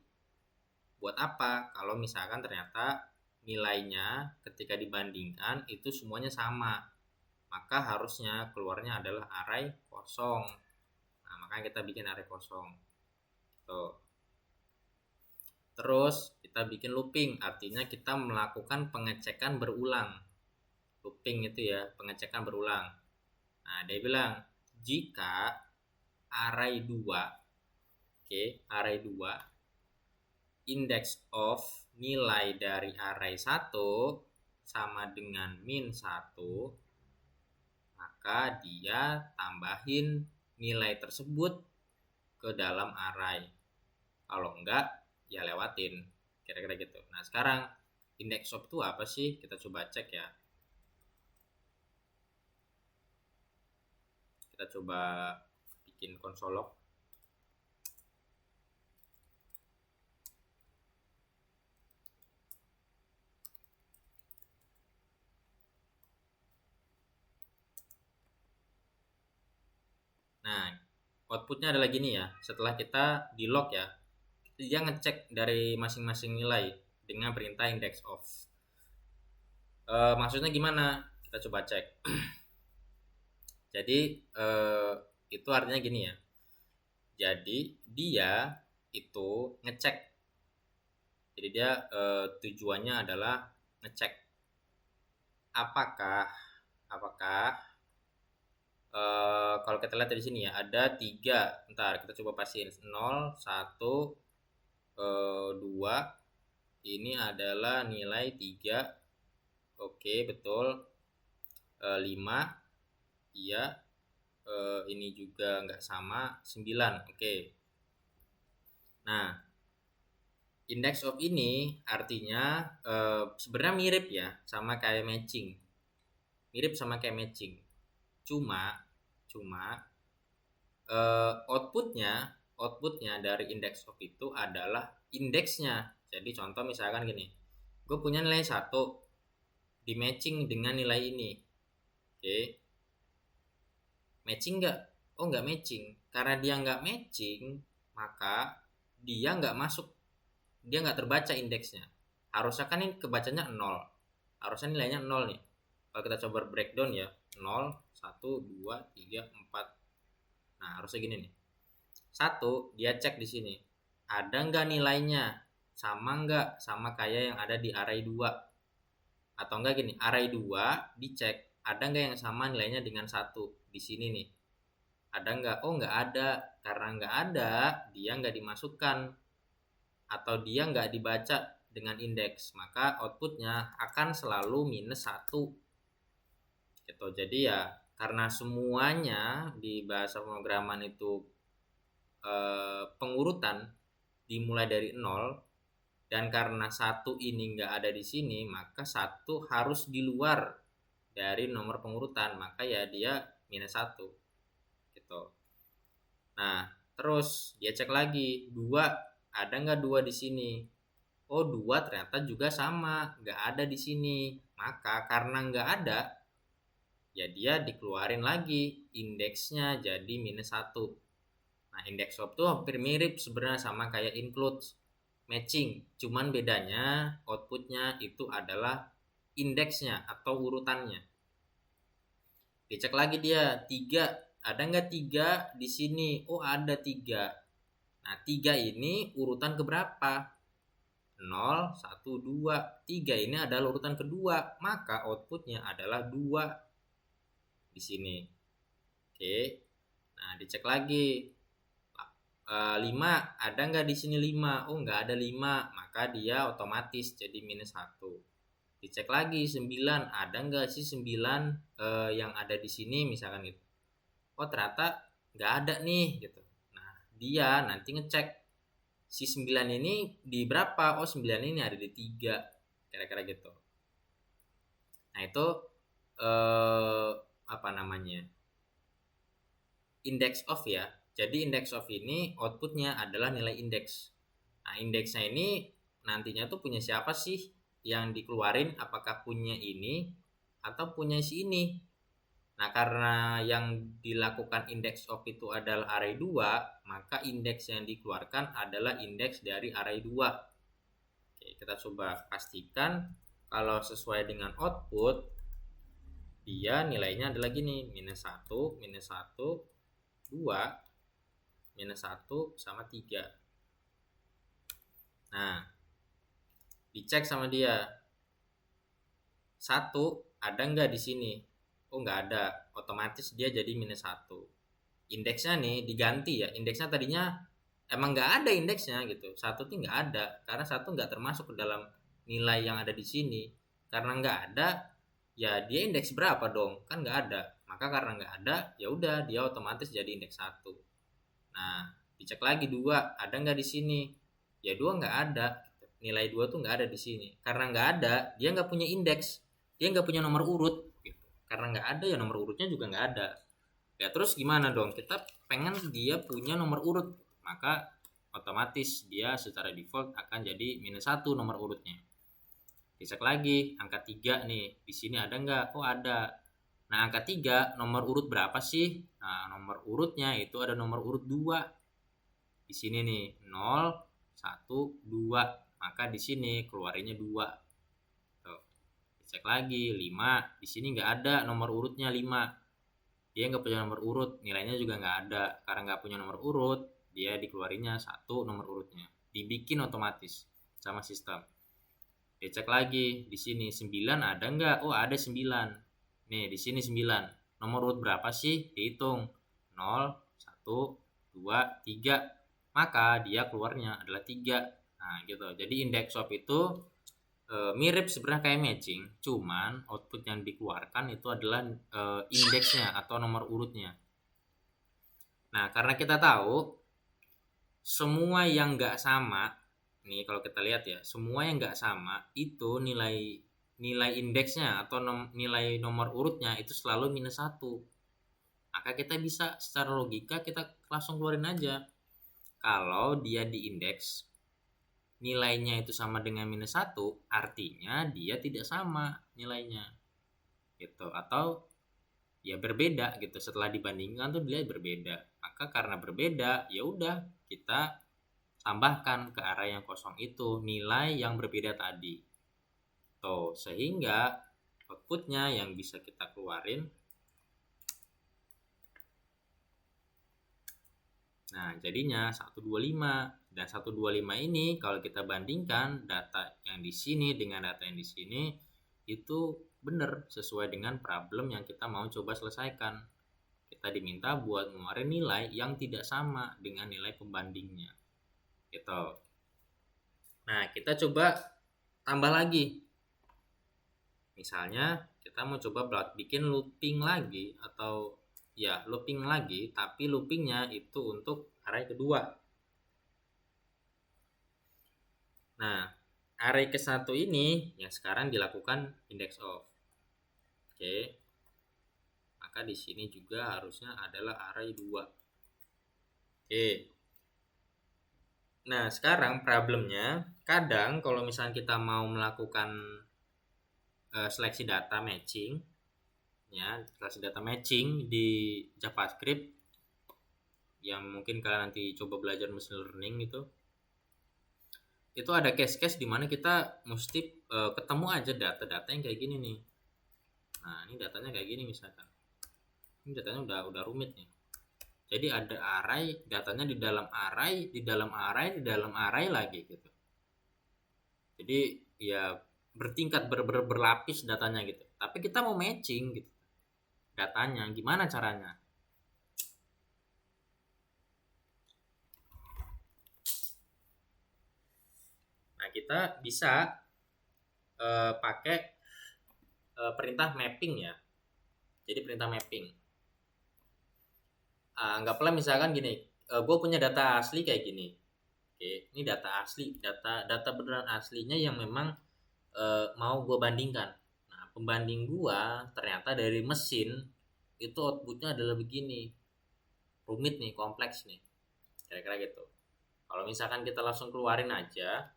Buat apa? Kalau misalkan ternyata nilainya ketika dibandingkan itu semuanya sama, maka harusnya keluarnya adalah array kosong. Nah, makanya kita bikin array kosong. Tuh. Terus kita bikin looping, artinya kita melakukan pengecekan berulang. Looping itu ya, pengecekan berulang. Nah, dia bilang jika array 2, array 2 index of nilai dari array 1 sama dengan min 1, maka dia tambahin nilai tersebut ke dalam array. Kalau enggak, ya lewatin. Kira-kira gitu. Nah, sekarang index of itu apa sih? Kita coba cek ya. Kita coba bikin console log. Nah, outputnya adalah gini ya. Setelah kita di log ya, dia ngecek dari masing-masing nilai dengan perintah index of. Maksudnya gimana? Kita coba cek. Jadi itu artinya gini ya. Jadi dia itu ngecek. Jadi dia tujuannya adalah ngecek apakah kalau kita lihat di sini ya ada 3. Ntar kita coba pastiin 0, 1, 2. Ini adalah nilai 3. Oke, betul. 5. Iya. Ini juga nggak sama. 9. Oke. Nah, index of ini artinya sebenarnya mirip ya sama kayak matching. Mirip sama kayak matching. Cuma outputnya dari index of itu adalah indeksnya. Jadi contoh misalkan gini, gue punya nilai 1 di matching dengan nilai ini. Oke. Matching nggak? Oh, nggak matching. Karena dia nggak matching, maka dia nggak masuk. Dia nggak terbaca indeksnya. Harusnya kan ini kebacanya 0. Harusnya nilainya 0 nih. Kalau kita coba breakdown ya, 0, 1, 2, 3, 4. Nah, harusnya gini nih. 1, dia cek di sini. Ada nggak nilainya? Sama nggak sama kayak yang ada di array 2? Atau enggak gini, array 2 dicek. Ada nggak yang sama nilainya dengan 1? Di sini nih. Ada nggak? Oh, nggak ada. Karena nggak ada, dia nggak dimasukkan. Atau dia nggak dibaca dengan indeks. Maka outputnya akan selalu minus 1. Gitu. Jadi ya karena semuanya di bahasa pemrograman itu pengurutan dimulai dari 0, dan karena 1 ini nggak ada di sini, maka 1 harus di luar dari nomor pengurutan, maka ya dia minus 1 gitu. Nah, terus dia cek lagi 2, ada nggak 2 di sini? oh 2 ternyata juga sama, nggak ada di sini. Maka karena nggak ada, ya dia dikeluarin lagi indeksnya jadi -1. Nah, index of itu hampir mirip sebenarnya sama kayak include matching, cuman bedanya outputnya itu adalah indeksnya atau urutannya. Dicek lagi dia, 3, ada nggak 3 di sini? Oh, ada 3. Nah, 3 ini urutan keberapa? 0, 1, 2. 3 ini adalah urutan kedua, maka outputnya adalah 2 di sini. Oke. Nah, dicek lagi. 5, ada nggak di sini 5? Oh, nggak ada 5, maka dia otomatis jadi -1. Dicek lagi 9, ada nggak sih 9 yang ada di sini misalkan gitu. Oh, ternyata nggak ada nih gitu. Nah, dia nanti ngecek si 9 ini di berapa? Oh, 9 ini ada di 3, kira-kira gitu. Nah, itu apa namanya? Index of ya. Jadi index of ini outputnya adalah nilai indeks. Nah, indeksnya ini nantinya tuh punya siapa sih yang dikeluarin? Apakah punya ini atau punya si ini? Nah, karena yang dilakukan index of itu adalah array 2, maka indeks yang dikeluarkan adalah indeks dari array 2. Oke, kita coba pastikan kalau sesuai dengan output, dia nilainya adalah gini, -1, -1, 2, -1 sama 3. Nah, dicek sama dia. 1 ada nggak di sini? Oh, nggak ada. Otomatis dia jadi -1. Indeksnya nih diganti ya. Indeksnya tadinya emang nggak ada indeksnya gitu. 1 tuh nggak ada. Karena 1 nggak termasuk ke dalam nilai yang ada di sini. Karena nggak ada, ya dia indeks berapa dong? Kan nggak ada. Maka karena nggak ada, ya udah dia otomatis jadi indeks 1. Nah, dicek lagi 2, ada nggak di sini? Ya 2 nggak ada. Nilai 2 tuh nggak ada di sini. Karena nggak ada, dia nggak punya indeks. Dia nggak punya nomor urut. Gitu. Karena nggak ada, ya nomor urutnya juga nggak ada. Ya terus gimana dong? Kita pengen dia punya nomor urut. Maka otomatis dia secara default akan jadi -1 nomor urutnya. Dicek lagi, angka 3 nih. Di sini ada nggak? Oh, ada. Nah, angka 3 nomor urut berapa sih? Nah, nomor urutnya itu ada nomor urut 2. Di sini nih, 0, 1, 2. Maka di sini keluarinnya 2. Tuh. Cek lagi, 5. Di sini nggak ada nomor urutnya 5. Dia nggak punya nomor urut, nilainya juga nggak ada. Karena nggak punya nomor urut, dia dikeluarinnya 1 nomor urutnya. Dibikin otomatis sama sistem. Dicek lagi, di sini 9 ada nggak? Oh, ada 9. Nih, di sini 9. Nomor urut berapa sih? Dihitung. 0, 1, 2, 3. Maka dia keluarnya adalah 3. Nah, gitu. Jadi index of itu mirip sebenarnya kayak matching, cuman output yang dikeluarkan itu adalah indeksnya atau nomor urutnya. Nah, karena kita tahu semua yang nggak sama, nih kalau kita lihat ya, semua yang nggak sama itu nilai indeksnya atau nilai nomor urutnya itu selalu -1. Maka kita bisa secara logika kita langsung keluarin aja. Kalau dia di indeks nilainya itu sama dengan -1, artinya dia tidak sama nilainya gitu, atau ya berbeda gitu. Setelah dibandingkan tuh dia berbeda. Maka karena berbeda, ya udah kita tambahkan ke arah yang kosong itu nilai yang berbeda tadi tuh, sehingga outputnya yang bisa kita keluarin. Nah, jadinya 125. Dan 125 ini kalau kita bandingkan data yang di sini dengan data yang di sini, itu benar sesuai dengan problem yang kita mau coba selesaikan. Kita diminta buat ngeluarin nilai yang tidak sama dengan nilai pembandingnya. Gitu. Nah, kita coba tambah lagi. Misalnya kita mau coba bikin looping lagi, atau ya looping lagi, tapi loopingnya itu untuk array kedua. Nah, array ke-1 ini yang sekarang dilakukan index of. Oke. Maka di sini juga harusnya adalah array 2. Oke. Nah, sekarang problemnya kadang kalau misalnya kita mau melakukan seleksi data matching, ya, seleksi data matching di JavaScript yang mungkin kalian nanti coba belajar machine learning itu ada case-case di mana kita mesti ketemu aja data-data yang kayak gini nih. Nah, ini datanya kayak gini misalkan. Ini datanya udah rumit nih. Jadi ada array, datanya di dalam array, di dalam array, di dalam array lagi gitu. Jadi ya bertingkat berlapis datanya gitu. Tapi kita mau matching gitu. Datanya gimana caranya? Nah, kita bisa pakai perintah mapping ya. Jadi perintah mapping. Anggaplah misalkan gini, gue punya data asli kayak gini. Oke, ini data asli, data beneran aslinya yang memang mau gue bandingkan. Nah, pembanding gue ternyata dari mesin itu outputnya adalah begini, rumit nih, kompleks nih, kira-kira gitu. Kalau misalkan kita langsung keluarin aja,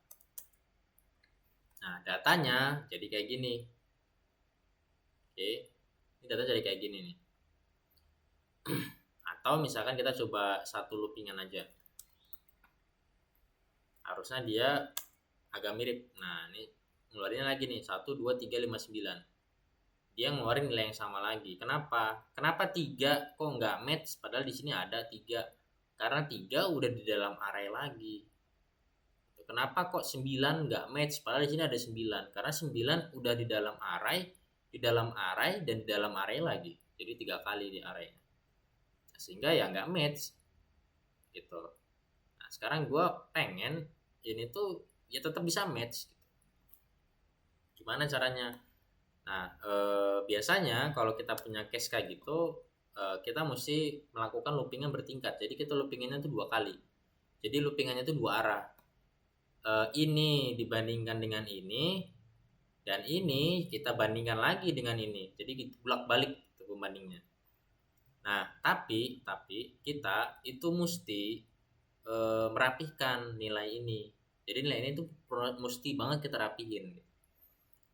nah datanya jadi kayak gini. Oke, ini data jadi kayak gini nih. Atau misalkan kita coba satu loopingan aja, harusnya dia agak mirip. Nah, ini ngeluarinnya lagi nih 1, 2, 3, 5, 9. Dia ngeluarin nilai yang sama lagi. Kenapa 3 kok nggak match padahal di sini ada 3? Karena 3 udah di dalam array lagi. Kenapa kok 9 nggak match padahal di sini ada 9? Karena 9 udah di dalam array, dan di dalam array lagi. Jadi 3 kali di array. Sehingga ya nggak match gitu. Nah, sekarang gue pengen ini tuh ya tetap bisa match gitu. Gimana caranya? Nah, biasanya kalau kita punya case kayak gitu, kita mesti melakukan loopingan bertingkat. Jadi kita loopingannya itu 2 kali. Jadi loopingannya itu 2 arah. Ini dibandingkan dengan ini, dan ini kita bandingkan lagi dengan ini. Jadi bolak-balik itu pembandingnya. Nah, tapi kita itu mesti merapihkan nilai ini. Jadi nilai ini tuh mesti banget kita rapihin.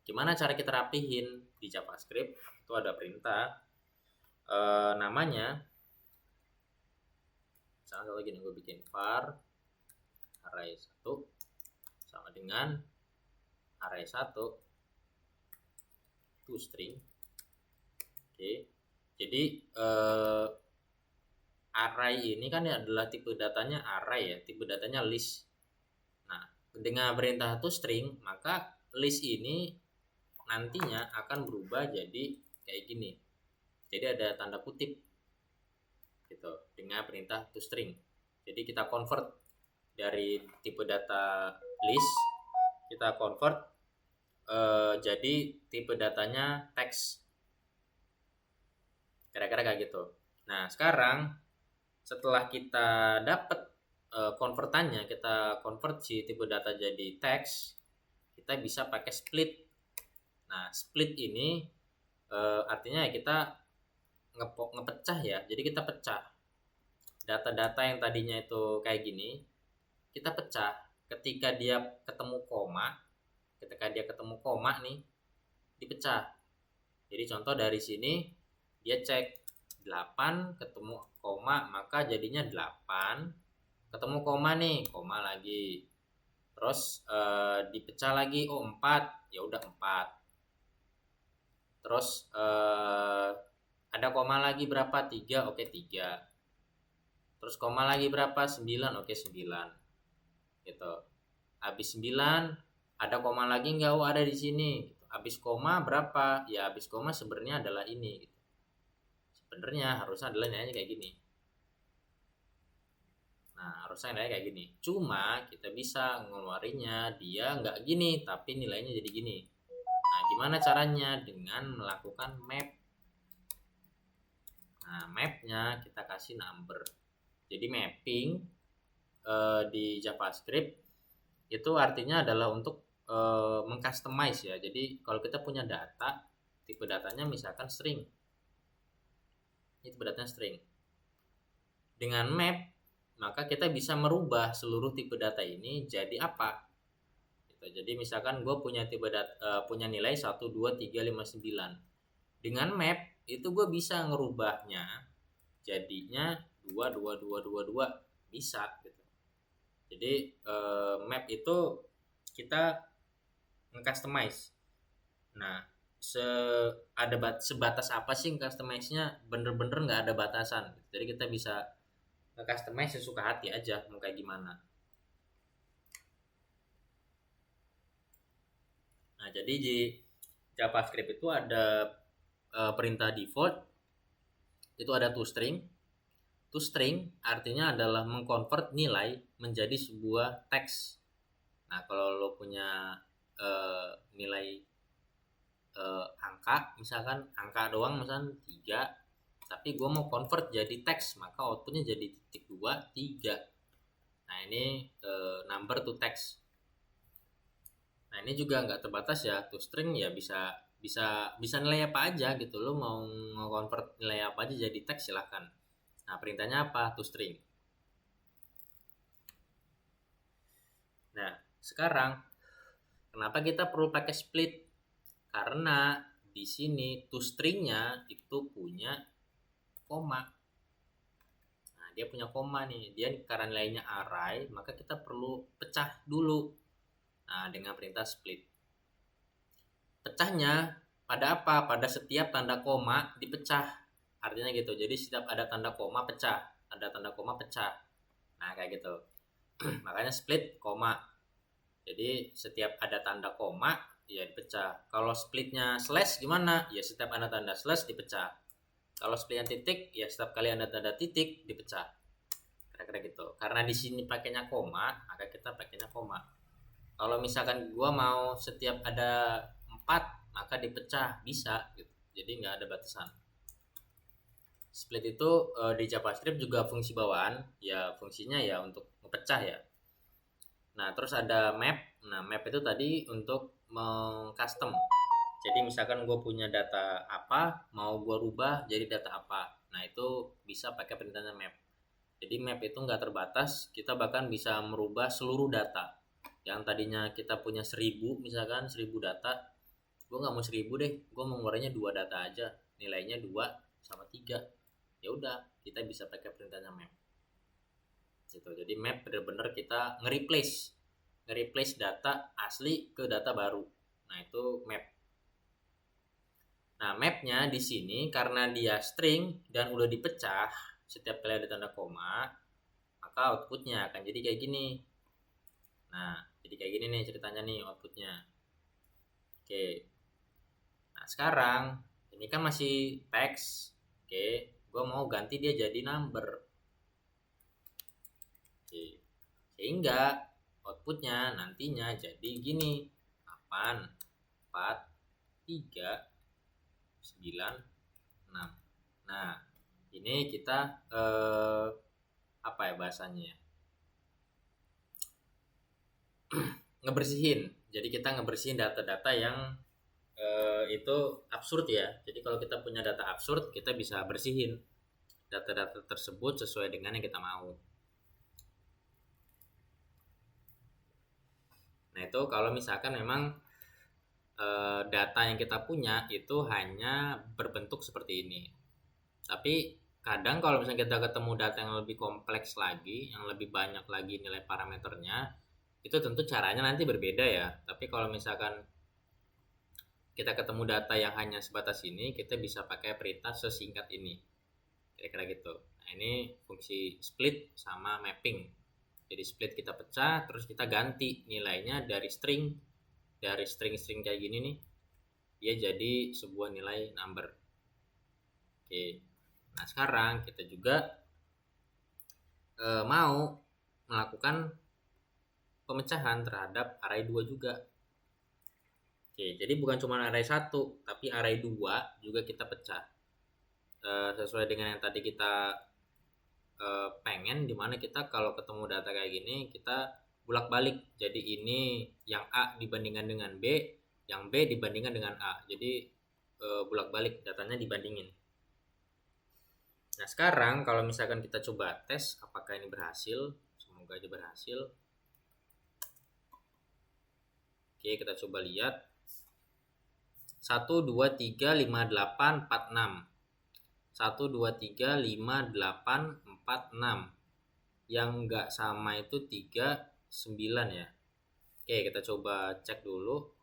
Gimana cara kita rapihin? Di JavaScript itu ada perintah namanya, misalnya lagi nih gue bikin var array 1 sama dengan array 1 toString. Oke, jadi array ini kan adalah tipe datanya array ya, tipe datanya list. Nah, dengan perintah toString maka list ini nantinya akan berubah jadi kayak gini. Jadi ada tanda kutip gitu dengan perintah toString. Jadi kita convert dari tipe data list, kita convert jadi tipe datanya teks. Kira-kira kayak gitu. Nah, sekarang setelah kita dapat konvertannya, kita convert si tipe data jadi teks, kita bisa pakai split. Nah, split ini artinya ya kita ngepecah ya. Jadi kita pecah data-data yang tadinya itu kayak gini, kita pecah ketika dia ketemu koma. Ketika dia ketemu koma nih, dipecah. Jadi contoh dari sini dia cek 8 ketemu koma, maka jadinya 8. Ketemu koma nih, koma lagi. Terus dipecah lagi, oh 4, ya udah 4. Terus ada koma lagi berapa? 3, oke 3. Terus koma lagi berapa? 9, oke 9. Gitu. Habis 9 ada koma lagi enggak? Oh, ada di sini. Habis koma berapa? Ya habis koma sebenarnya adalah ini gitu. Sebenarnya harusnya adalah nilainya kayak gini. Nah, harusnya nilainya kayak gini. Cuma kita bisa ngeluarinnya dia nggak gini, tapi nilainya jadi gini. Nah, gimana caranya? Dengan melakukan map. Nah, mapnya kita kasih number. Jadi mapping di JavaScript itu artinya adalah untuk mengcustomize ya. Jadi kalau kita punya data, tipe datanya misalkan string. Ini tipe datanya string. Dengan map, maka kita bisa merubah seluruh tipe data ini jadi apa gitu. Jadi misalkan gue punya punya nilai 1, 2, 3, 5, 9. Dengan map itu gue bisa ngerubahnya jadinya 2, 2, 2, 2, 2 bisa gitu. Jadi map itu kita nge-customize. Nah, sebatas apa sih customize-nya? Bener-bener nggak ada batasan. Jadi kita bisa nge-customize sesuka hati aja mau kayak gimana. Nah, jadi di JavaScript itu ada perintah default itu ada toString. ToString artinya adalah mengkonvert nilai menjadi sebuah teks. Nah, kalau lo punya nilai angka, misalkan angka doang misalkan 3, tapi gue mau convert jadi teks, maka outputnya jadi 2, 3. Nah, ini number to text. Nah, ini juga nggak terbatas ya, to string ya bisa nilai apa aja gitu. Lo mau convert nilai apa aja jadi teks silahkan. Nah, perintahnya apa? To string. Nah, sekarang kenapa kita perlu pakai split? Karena di sini to string-nya itu punya koma. Nah, dia punya koma nih. Dia karena nilainya array, maka kita perlu pecah dulu. Nah, dengan perintah split. Pecahnya pada apa? Pada setiap tanda koma dipecah. Artinya gitu. Jadi setiap ada tanda koma pecah, ada tanda koma pecah. Nah, kayak gitu. Makanya split koma. Jadi setiap ada tanda koma ya dipecah. Kalau splitnya slash gimana? Ya setiap ada tanda slash dipecah. Kalau splitnya titik, ya setiap kali ada tanda titik dipecah. Kira-kira gitu. Karena di sini pakainya koma, maka kita pakainya koma. Kalau misalkan gua mau setiap ada 4, maka dipecah bisa gitu. Jadi nggak ada batasan. Split itu di JavaScript juga fungsi bawaan, ya fungsinya ya untuk mempecah ya. Nah, terus ada map. Nah, map itu tadi untuk meng-custom. Jadi misalkan gue punya data apa, mau gue rubah jadi data apa. Nah, itu bisa pakai perintahnya map. Jadi map itu nggak terbatas, kita bahkan bisa merubah seluruh data. Yang tadinya kita punya 1000, misalkan 1000 data, gue nggak mau 1000 deh, gue mau ngeluarinnya 2 data aja, nilainya 2 sama 3. Ya udah, kita bisa pakai perintahnya map. Gitu. Jadi map bener-bener kita nge-replace data asli ke data baru. Nah, itu map. Nah, mapnya di sini karena dia string dan udah dipecah setiap kali ada tanda koma, maka outputnya akan jadi kayak gini. Nah, jadi kayak gini nih ceritanya nih outputnya. Oke. Nah, sekarang ini kan masih teks. Oke, gue mau ganti dia jadi number. Oke. Sehingga outputnya nantinya jadi gini. 8, 4, 3, 9, 6. Nah, ini kita apa ya bahasanya? Ngebersihin. Jadi kita ngebersihin data-data yang itu absurd ya. Jadi kalau kita punya data absurd, kita bisa bersihin data-data tersebut sesuai dengan yang kita mau. Nah, itu kalau misalkan memang data yang kita punya itu hanya berbentuk seperti ini. Tapi kadang kalau misalnya kita ketemu data yang lebih kompleks lagi, yang lebih banyak lagi nilai parameternya, itu tentu caranya nanti berbeda ya. Tapi kalau misalkan kita ketemu data yang hanya sebatas ini, kita bisa pakai perintah sesingkat ini. Kira-kira gitu. Nah, ini fungsi split sama mapping. Jadi split kita pecah, terus kita ganti nilainya dari string kayak gini nih, dia jadi sebuah nilai number. Oke. Nah, sekarang kita juga mau melakukan pemecahan terhadap array 2 juga. Oke, jadi bukan cuma array 1, tapi array 2 juga kita pecah. Sesuai dengan yang tadi kita pengen, dimana kita kalau ketemu data kayak gini, kita bolak-balik. Jadi ini yang A dibandingkan dengan B, yang B dibandingkan dengan A. Jadi bolak-balik datanya dibandingin. Nah, sekarang kalau misalkan kita coba tes apakah ini berhasil, semoga aja berhasil. Oke, kita coba lihat. 1 2 3 5 8 4 6. 1 2 3 5 8 4 6. Yang enggak sama itu 3 9 ya. Oke, kita coba cek dulu.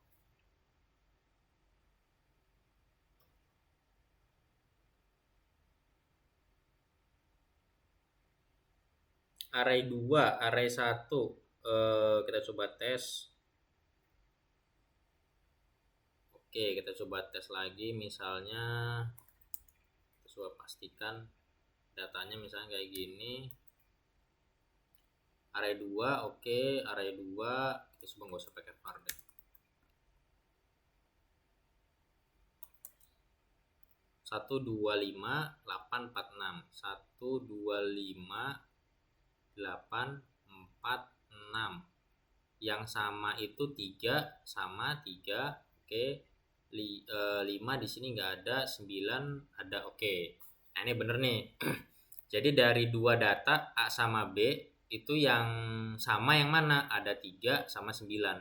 Array 2, array 1, kita coba tes. Oke, kita coba tes lagi. Misalnya kita coba pastikan datanya misalnya kayak gini. Array 2, oke, array 2 kita coba nggak usah pakai var deh. 1 2 5 8 4 6. 1 2 5 8 4 6. Yang sama itu 3 sama 3. Oke. 5 di sini nggak ada, 9 ada. Oke. Nah, ini bener nih. Jadi dari dua data A sama B itu yang sama yang mana? Ada 3 sama 9.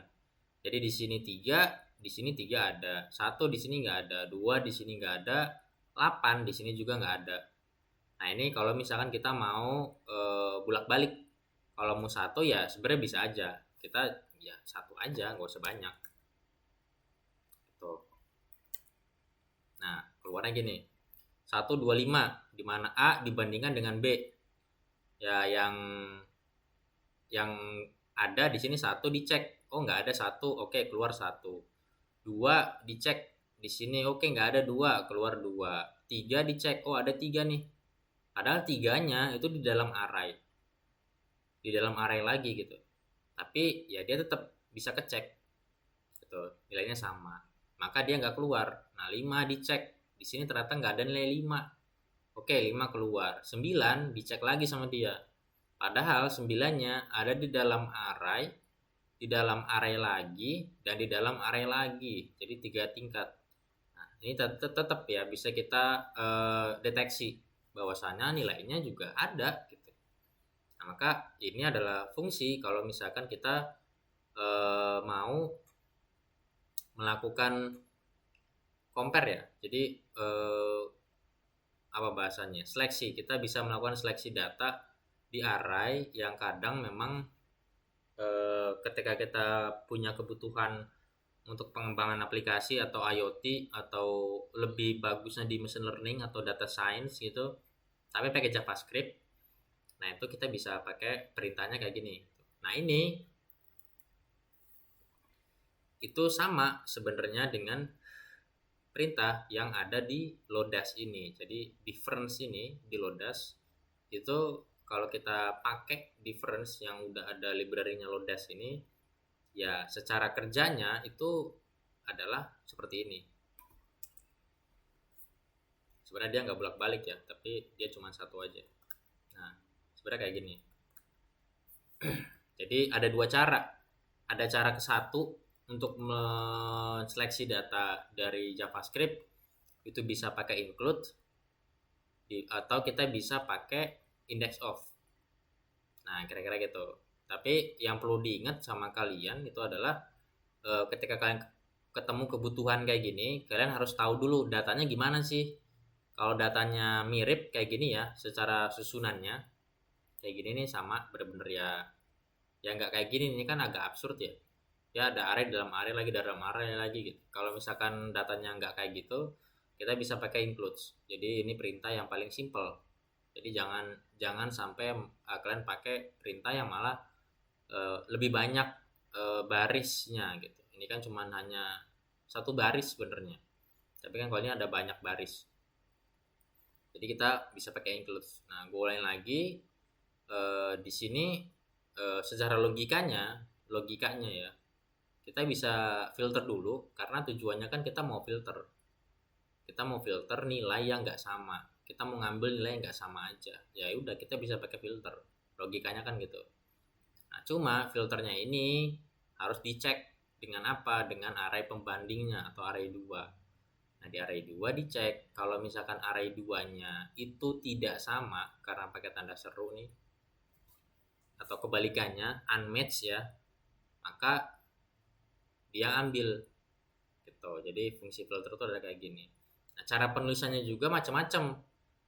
Jadi di sini 3, di sini 3 ada. 1 di sini nggak ada, 2 di sini nggak ada, 8 di sini juga nggak ada. Nah, ini kalau misalkan kita mau bolak-balik. Kalau mau 1 ya sebenarnya bisa aja. Kita ya 1 aja, nggak usah banyak. Gitu. Nah, keluarnya gini. 125 di mana A dibandingkan dengan B. Ya, yang ada di sini 1 dicek. Oh, nggak ada 1. Oke, keluar 1. 2 dicek. Di sini oke, nggak ada 2, keluar 2. 3 dicek. Oh, ada 3 nih. Padahal 3-nya itu di dalam array. Di dalam array lagi gitu. Tapi ya dia tetap bisa kecek. Gitu. Nilainya sama. Maka dia nggak keluar. Nah, 5 dicek. Di sini ternyata nggak ada nilai 5. Oke, 5 keluar. 9 dicek lagi sama dia. Padahal 9-nya ada di dalam array, di dalam array lagi, dan di dalam array lagi. Jadi 3 tingkat. Nah, ini tetap ya bisa kita deteksi bahwasannya nilainya juga ada gitu. Nah, maka ini adalah fungsi kalau misalkan kita mau melakukan compare ya. Jadi apa bahasanya? Seleksi. Kita bisa melakukan seleksi data di array yang kadang memang ketika kita punya kebutuhan untuk pengembangan aplikasi atau IoT atau lebih bagusnya di machine learning atau data science gitu, tapi pakai JavaScript. Nah, itu kita bisa pakai perintahnya kayak gini. Nah, ini itu sama sebenarnya dengan perintah yang ada di Lodash ini. Jadi difference ini di Lodash itu kalau kita pakai difference yang udah ada library-nya Lodash ini, ya secara kerjanya itu adalah seperti ini. Sebenarnya dia nggak bolak-balik ya, tapi dia cuma satu aja. Nah, sebenarnya kayak gini. Jadi ada dua cara. Ada cara ke satu untuk menseleksi data dari JavaScript, itu bisa pakai include atau kita bisa pakai index of. Nah, kira-kira gitu. Tapi yang perlu diingat sama kalian itu adalah ketika kalian ketemu kebutuhan kayak gini, kalian harus tahu dulu datanya gimana sih. Kalau datanya mirip kayak gini ya, secara susunannya kayak gini nih sama bener-bener ya nggak kayak gini, ini kan agak absurd ya. Ya ada array dalam array lagi dalam array lagi gitu. Kalau misalkan datanya nggak kayak gitu, kita bisa pakai includes. Jadi ini perintah yang paling simple. Jadi jangan sampai kalian pakai perintah yang malah lebih banyak barisnya gitu. Ini kan cuma hanya satu baris sebenarnya. Tapi kan kalau ini ada banyak baris. Jadi kita bisa pakai includes. Nah, gue ulangi lagi. Di sini secara logikanya ya, kita bisa filter dulu karena tujuannya kan kita mau filter nilai yang nggak sama, kita mau ngambil nilai yang nggak sama aja, ya udah kita bisa pakai filter, logikanya kan gitu. Nah, cuma filternya ini harus dicek dengan apa, dengan array pembandingnya atau array 2. Nah, Nah, di array 2 dicek. Kalau misalkan array 2-nya itu tidak sama karena pakai tanda seru nih, atau kebalikannya unmatch ya, maka dia ambil gitu. Jadi fungsi filter itu adalah kayak gini. Nah, cara penulisannya juga macam-macam.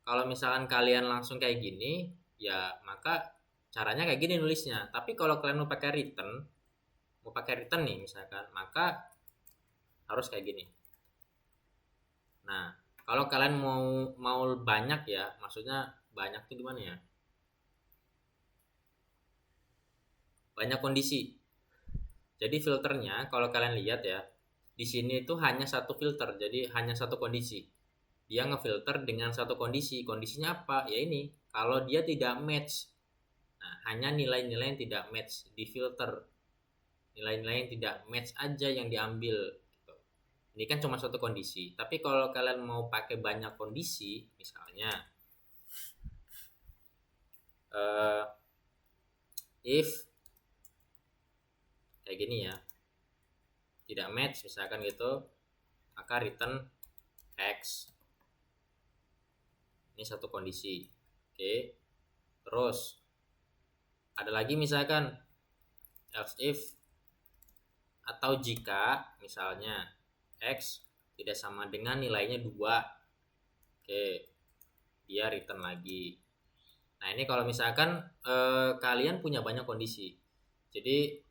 Kalau misalkan kalian langsung kayak gini, ya maka caranya kayak gini nulisnya. Tapi kalau kalian mau pakai return nih misalkan, maka harus kayak gini. Nah, kalau kalian mau mau banyak ya, maksudnya banyak tuh gimana ya? Banyak kondisi. Jadi filternya kalau kalian lihat ya, di sini itu hanya satu filter, jadi hanya satu kondisi. Dia ngefilter dengan satu kondisi. Kondisinya apa? Ya ini, kalau dia tidak match. Nah, hanya nilai-nilai yang tidak match di filter. Nilai-nilai yang tidak match aja yang diambil gitu. Ini kan cuma satu kondisi. Tapi kalau kalian mau pakai banyak kondisi, misalnya if kayak gini ya, tidak match misalkan gitu, maka return x. Ini satu kondisi. Oke. Terus ada lagi misalkan else if atau jika misalnya x tidak sama dengan nilainya 2. Oke. Dia return lagi. Nah, ini kalau misalkan kalian punya banyak kondisi. Jadi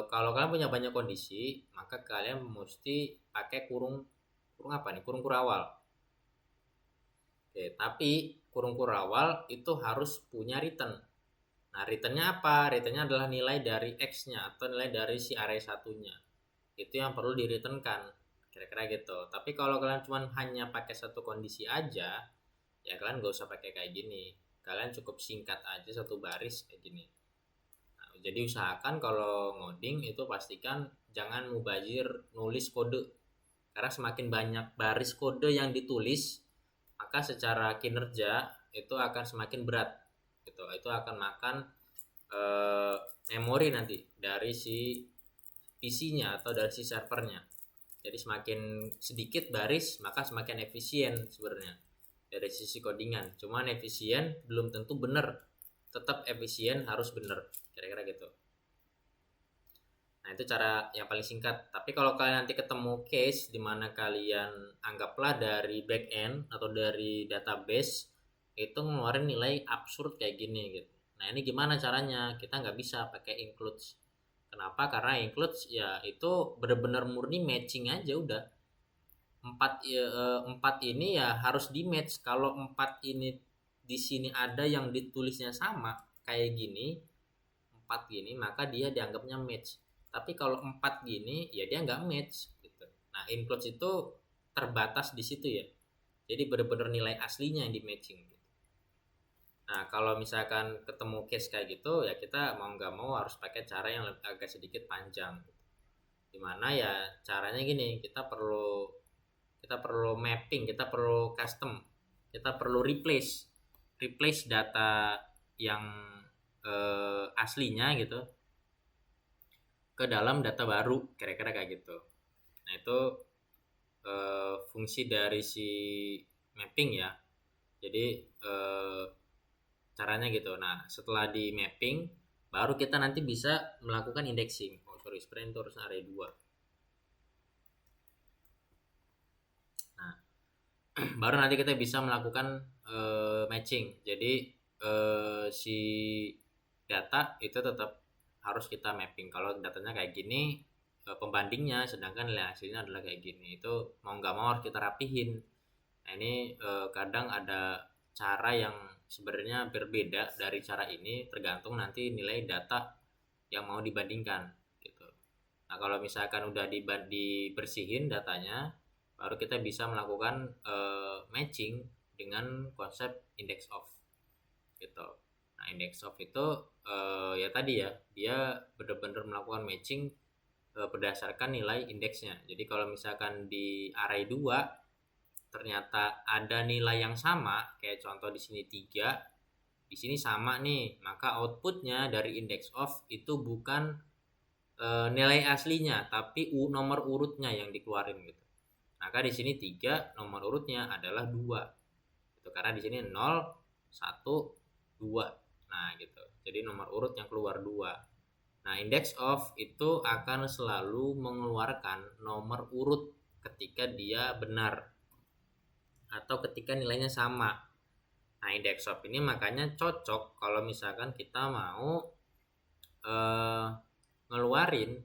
kalau kalian punya banyak kondisi, maka kalian mesti pakai kurung apa nih? Kurung kurawal. Oke, tapi kurung kurawal itu harus punya return. Nah, returnnya apa? Returnnya adalah nilai dari x-nya atau nilai dari si array satunya. Itu yang perlu direturnkan. Kira-kira gitu. Tapi kalau kalian cuma hanya pakai satu kondisi aja, ya kalian gak usah pakai kayak gini. Kalian cukup singkat aja satu baris kayak gini. Nah, jadi usahakan kalau ngoding itu pastikan jangan mubazir nulis kode. Karena semakin banyak baris kode yang ditulis, maka secara kinerja itu akan semakin berat gitu. Itu akan makan memori nanti dari si PC-nya atau dari si servernya. Jadi semakin sedikit baris maka semakin efisien sebenarnya dari sisi codingan. Cuman efisien belum tentu benar. Tetap efisien harus benar. Kira-kira gitu. Nah, itu cara yang paling singkat. Tapi kalau kalian nanti ketemu case di mana kalian anggaplah dari back end atau dari database itu ngeluarin nilai absurd kayak gini gitu. Nah, ini gimana caranya? Kita nggak bisa pakai includes. Kenapa? Karena includes ya itu benar-benar murni matching aja udah. 4 ini ya harus di match. Kalau 4 ini di sini ada yang ditulisnya sama kayak gini, 4 gini, maka dia dianggapnya match. Tapi kalau 4 gini ya dia nggak match gitu. Nah, includes itu terbatas di situ ya. Jadi benar-benar nilai aslinya yang di matching gitu. Nah, kalau misalkan ketemu case kayak gitu ya kita mau nggak mau harus pakai cara yang agak sedikit panjang gitu. Dimana ya caranya gini, kita perlu mapping, kita perlu custom, kita perlu replace data yang aslinya gitu ke dalam data baru, kira-kira kayak gitu. Nah, itu fungsi dari si mapping ya. Jadi caranya gitu. Nah, setelah di mapping baru kita nanti bisa melakukan indexing. Oh sorry, sebenarnya itu harus array 2. Nah, baru nanti kita bisa melakukan matching. Jadi si data itu tetap harus kita mapping. Kalau datanya kayak gini pembandingnya, sedangkan nilai hasilnya adalah kayak gini, itu mau nggak mau harus kita rapihin. Nah, ini kadang ada cara yang sebenarnya berbeda dari cara ini tergantung nanti nilai data yang mau dibandingkan gitu. Nah, kalau misalkan udah dibersihin datanya, baru kita bisa melakukan matching dengan konsep index of gitu. Nah, index of itu ya tadi ya, dia benar-benar melakukan matching berdasarkan nilai indeksnya. Jadi kalau misalkan di array 2 ternyata ada nilai yang sama, kayak contoh di sini 3, di sini sama nih, maka outputnya dari index of itu bukan nilai aslinya, tapi nomor urutnya yang dikeluarin gitu. Maka di sini 3 nomor urutnya adalah 2. Itu karena di sini 0, 1, 2. Nah, gitu. Jadi nomor urut yang keluar 2. Nah, index of itu akan selalu mengeluarkan nomor urut ketika dia benar atau ketika nilainya sama. Nah, index of ini makanya cocok kalau misalkan kita mau ngeluarin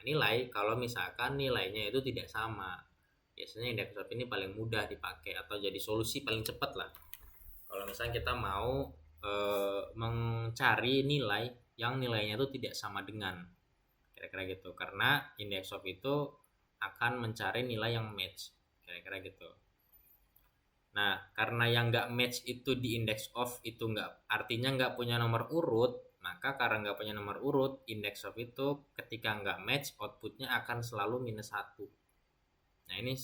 nilai kalau misalkan nilainya itu tidak sama. Biasanya index of ini paling mudah dipakai atau jadi solusi paling cepat lah kalau misalnya kita mau mencari nilai yang nilainya itu tidak sama dengan, kira-kira gitu, karena index of itu akan mencari nilai yang match, kira-kira gitu. Nah, karena yang nggak match itu di index of itu nggak artinya nggak punya nomor urut, maka karena nggak punya nomor urut, index of itu ketika nggak match outputnya akan selalu -1. Nah, ini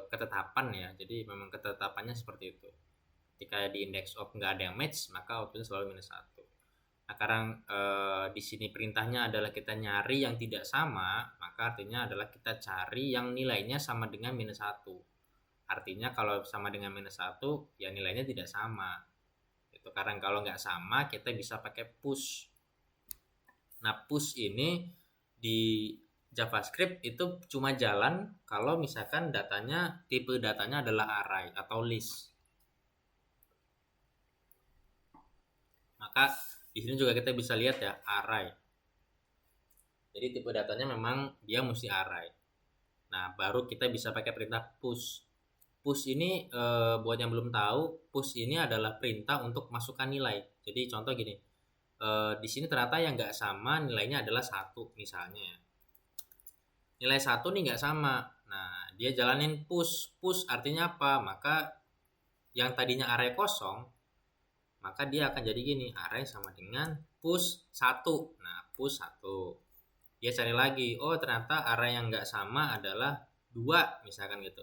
ketetapan ya, jadi memang ketetapannya seperti itu. Ketika di index of nggak ada yang match, maka outputnya selalu -1. Nah, karena di sini perintahnya adalah kita nyari yang tidak sama, maka artinya adalah kita cari yang nilainya sama dengan -1. Artinya kalau sama dengan -1, ya nilainya tidak sama. Itu karena kalau nggak sama, kita bisa pakai push. Nah, push ini di JavaScript itu cuma jalan kalau misalkan tipe datanya adalah array atau list. Maka di sini juga kita bisa lihat ya, array. Jadi tipe datanya memang dia mesti array. Nah, baru kita bisa pakai perintah push. Push ini buat yang belum tahu, push ini adalah perintah untuk masukkan nilai. Jadi contoh gini, di sini ternyata yang nggak sama nilainya adalah 1 misalnya. Nilai 1 nih nggak sama. Nah, dia jalanin push. Push artinya apa? Maka yang tadinya array kosong, maka dia akan jadi gini, array sama dengan push 1. Nah, push 1. Dia cari lagi, oh ternyata array yang nggak sama adalah 2 misalkan gitu.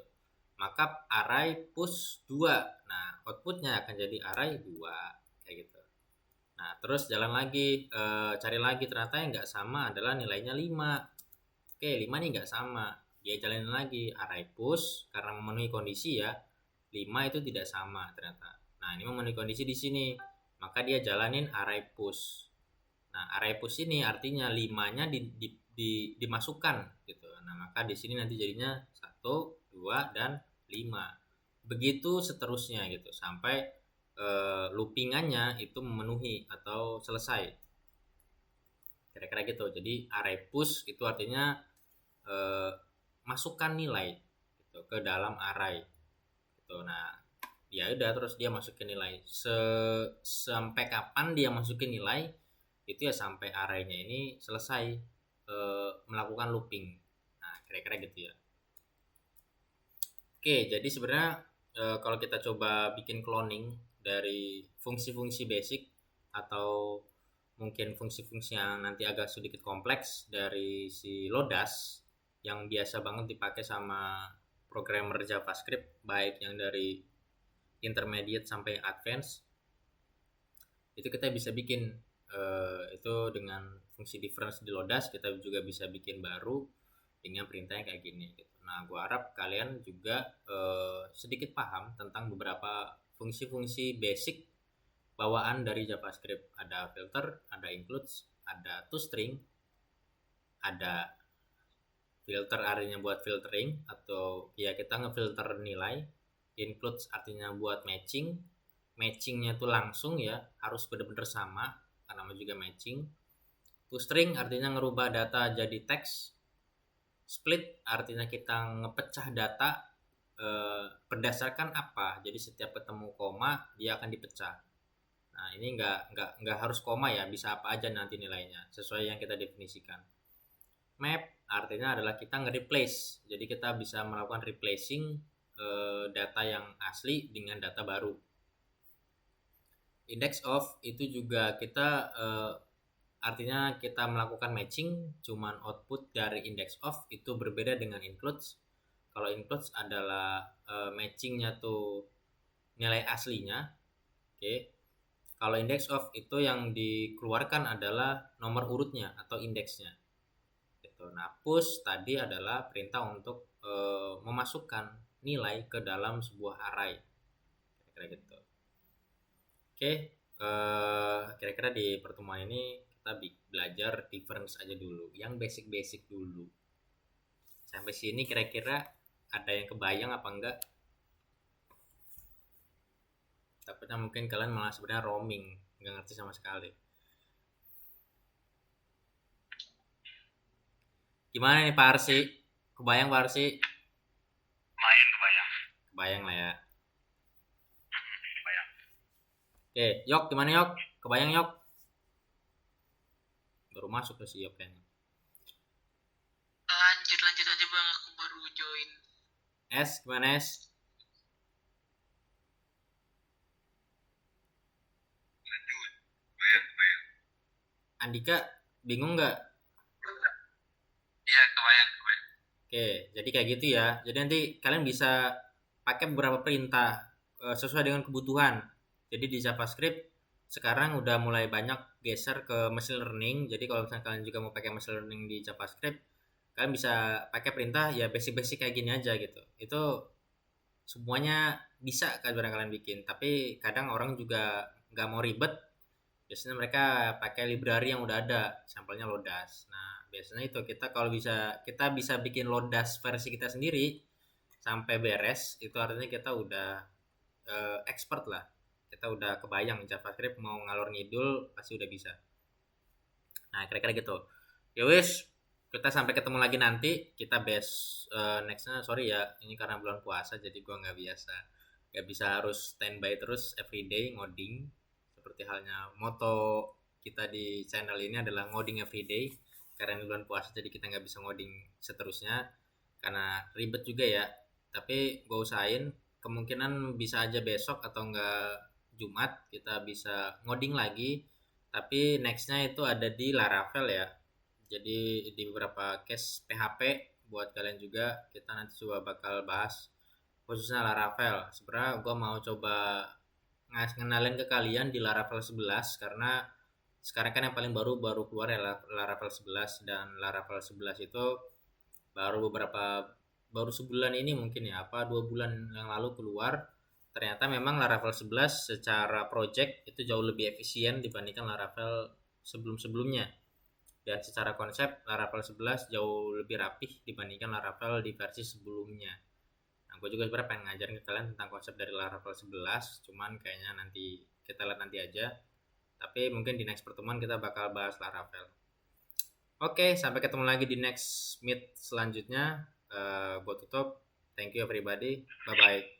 Maka array push 2. Nah, outputnya akan jadi array 2 kayak gitu. Nah, terus jalan lagi, cari lagi, ternyata yang nggak sama adalah nilainya 5. Oke, 5 nih nggak sama. Dia jalanin lagi, array push karena memenuhi kondisi ya. 5 itu tidak sama ternyata. Nah, ini memenuhi kondisi di sini. Maka dia jalanin array push. Nah, array push ini artinya 5-nya dimasukkan gitu. Nah, maka di sini nanti jadinya 1, 2 dan 5. Begitu seterusnya gitu sampai loopingannya itu memenuhi atau selesai. Kira-kira gitu. Jadi array push itu artinya masukkan nilai gitu ke dalam array. Gitu. Nah, ya udah terus dia masukin nilai. Sampai kapan dia masukin nilai? Itu ya sampai arraynya ini selesai melakukan looping. Nah, kira-kira gitu ya. Oke, jadi sebenarnya kalau kita coba bikin cloning dari fungsi-fungsi basic atau mungkin fungsi-fungsi yang nanti agak sedikit kompleks dari si Lodash yang biasa banget dipakai sama programmer JavaScript, baik yang dari intermediate sampai advance, itu kita bisa bikin itu dengan fungsi difference di Lodash. Kita juga bisa bikin baru dengan perintahnya kayak gini gitu. Nah, gue harap kalian juga sedikit paham tentang beberapa fungsi-fungsi basic bawaan dari JavaScript. Ada filter, ada includes, ada toString, ada filter artinya buat filtering atau ya kita ngefilter nilai, includes artinya buat matching. Matchingnya tuh langsung ya, harus benar-benar sama karena juga matching. ToString artinya ngerubah data jadi teks. Split artinya kita ngepecah data berdasarkan apa. Jadi setiap ketemu koma dia akan dipecah. Nah, ini nggak harus koma ya, bisa apa aja nanti nilainya sesuai yang kita definisikan. Map artinya adalah kita nge-replace. Jadi kita bisa melakukan replacing data yang asli dengan data baru. Index of itu juga kita artinya kita melakukan matching, cuman output dari index of itu berbeda dengan includes. Kalau includes adalah matchingnya tuh nilai aslinya. Oke. Kalau index of itu yang dikeluarkan adalah nomor urutnya atau indeksnya. gitu. Nah, push tadi adalah perintah untuk memasukkan nilai ke dalam sebuah array. Kira-kira gitu. Oke, kira-kira di pertemuan ini kita belajar difference aja dulu, yang basic-basic dulu. Sampai sini kira-kira ada yang kebayang apa enggak? Takutnya mungkin kalian malah sebenarnya roaming, nggak ngerti sama sekali. Gimana nih Pak Arsi? Kebayang Pak Arsi? Main kebayang. Kebayang lah ya. Kebayang. Oke, Yok gimana Yok? Kebayang Yok? Baru masuk ke si Yok kayaknya. Lanjut aja bang, aku baru join. Es, gimana Es? Lanjut. Kebayang. Andika, bingung nggak? Iya, kebayang. Oke, jadi kayak gitu ya. Jadi nanti kalian bisa pakai beberapa perintah sesuai dengan kebutuhan. Jadi di JavaScript sekarang udah mulai banyak geser ke machine learning. Jadi kalau misalnya kalian juga mau pakai machine learning di JavaScript, kalian bisa pakai perintah ya basic-basic kayak gini aja gitu. Itu semuanya bisa kan barang kalian bikin. Tapi kadang orang juga nggak mau ribet. Biasanya mereka pakai library yang udah ada, sampelnya Lodash. Nah, biasanya itu kita bisa bikin Lodash versi kita sendiri sampai beres. Itu artinya kita udah expert lah. Kita udah kebayang JavaScript mau ngalor ngidul pasti udah bisa. Nah, kira-kira gitu. Ya wis, kita sampai ketemu lagi nanti. Kita nextnya, sorry ya, ini karena bulan puasa jadi gua nggak bisa harus standby terus everyday ngoding. Seperti halnya moto kita di channel ini adalah ngoding everyday. Karena bulan puasa jadi kita nggak bisa ngoding seterusnya karena ribet juga ya. Tapi gue usahain kemungkinan bisa aja besok atau enggak Jumat kita bisa ngoding lagi. Tapi nextnya itu ada di Laravel ya. Jadi di beberapa case PHP buat kalian juga kita nanti coba bakal bahas khususnya Laravel. Sebenarnya gue mau coba ngenalin ke kalian di Laravel 11 karena sekarang kan yang paling baru keluar ya Laravel 11 dan Laravel 11 itu baru sebulan ini mungkin ya 2 bulan yang lalu keluar. Ternyata memang Laravel 11 secara project itu jauh lebih efisien dibandingkan Laravel sebelum-sebelumnya. Dan secara konsep Laravel 11 jauh lebih rapih dibandingkan Laravel di versi sebelumnya. Nah, gue juga sebenarnya pengen ngajarin ke kalian tentang konsep dari Laravel 11, cuman kayaknya nanti kita lihat nanti aja. Tapi mungkin di next pertemuan kita bakal bahas Laravel. Oke, sampai ketemu lagi di next meet selanjutnya. Gue tutup. Thank you everybody. Bye-bye.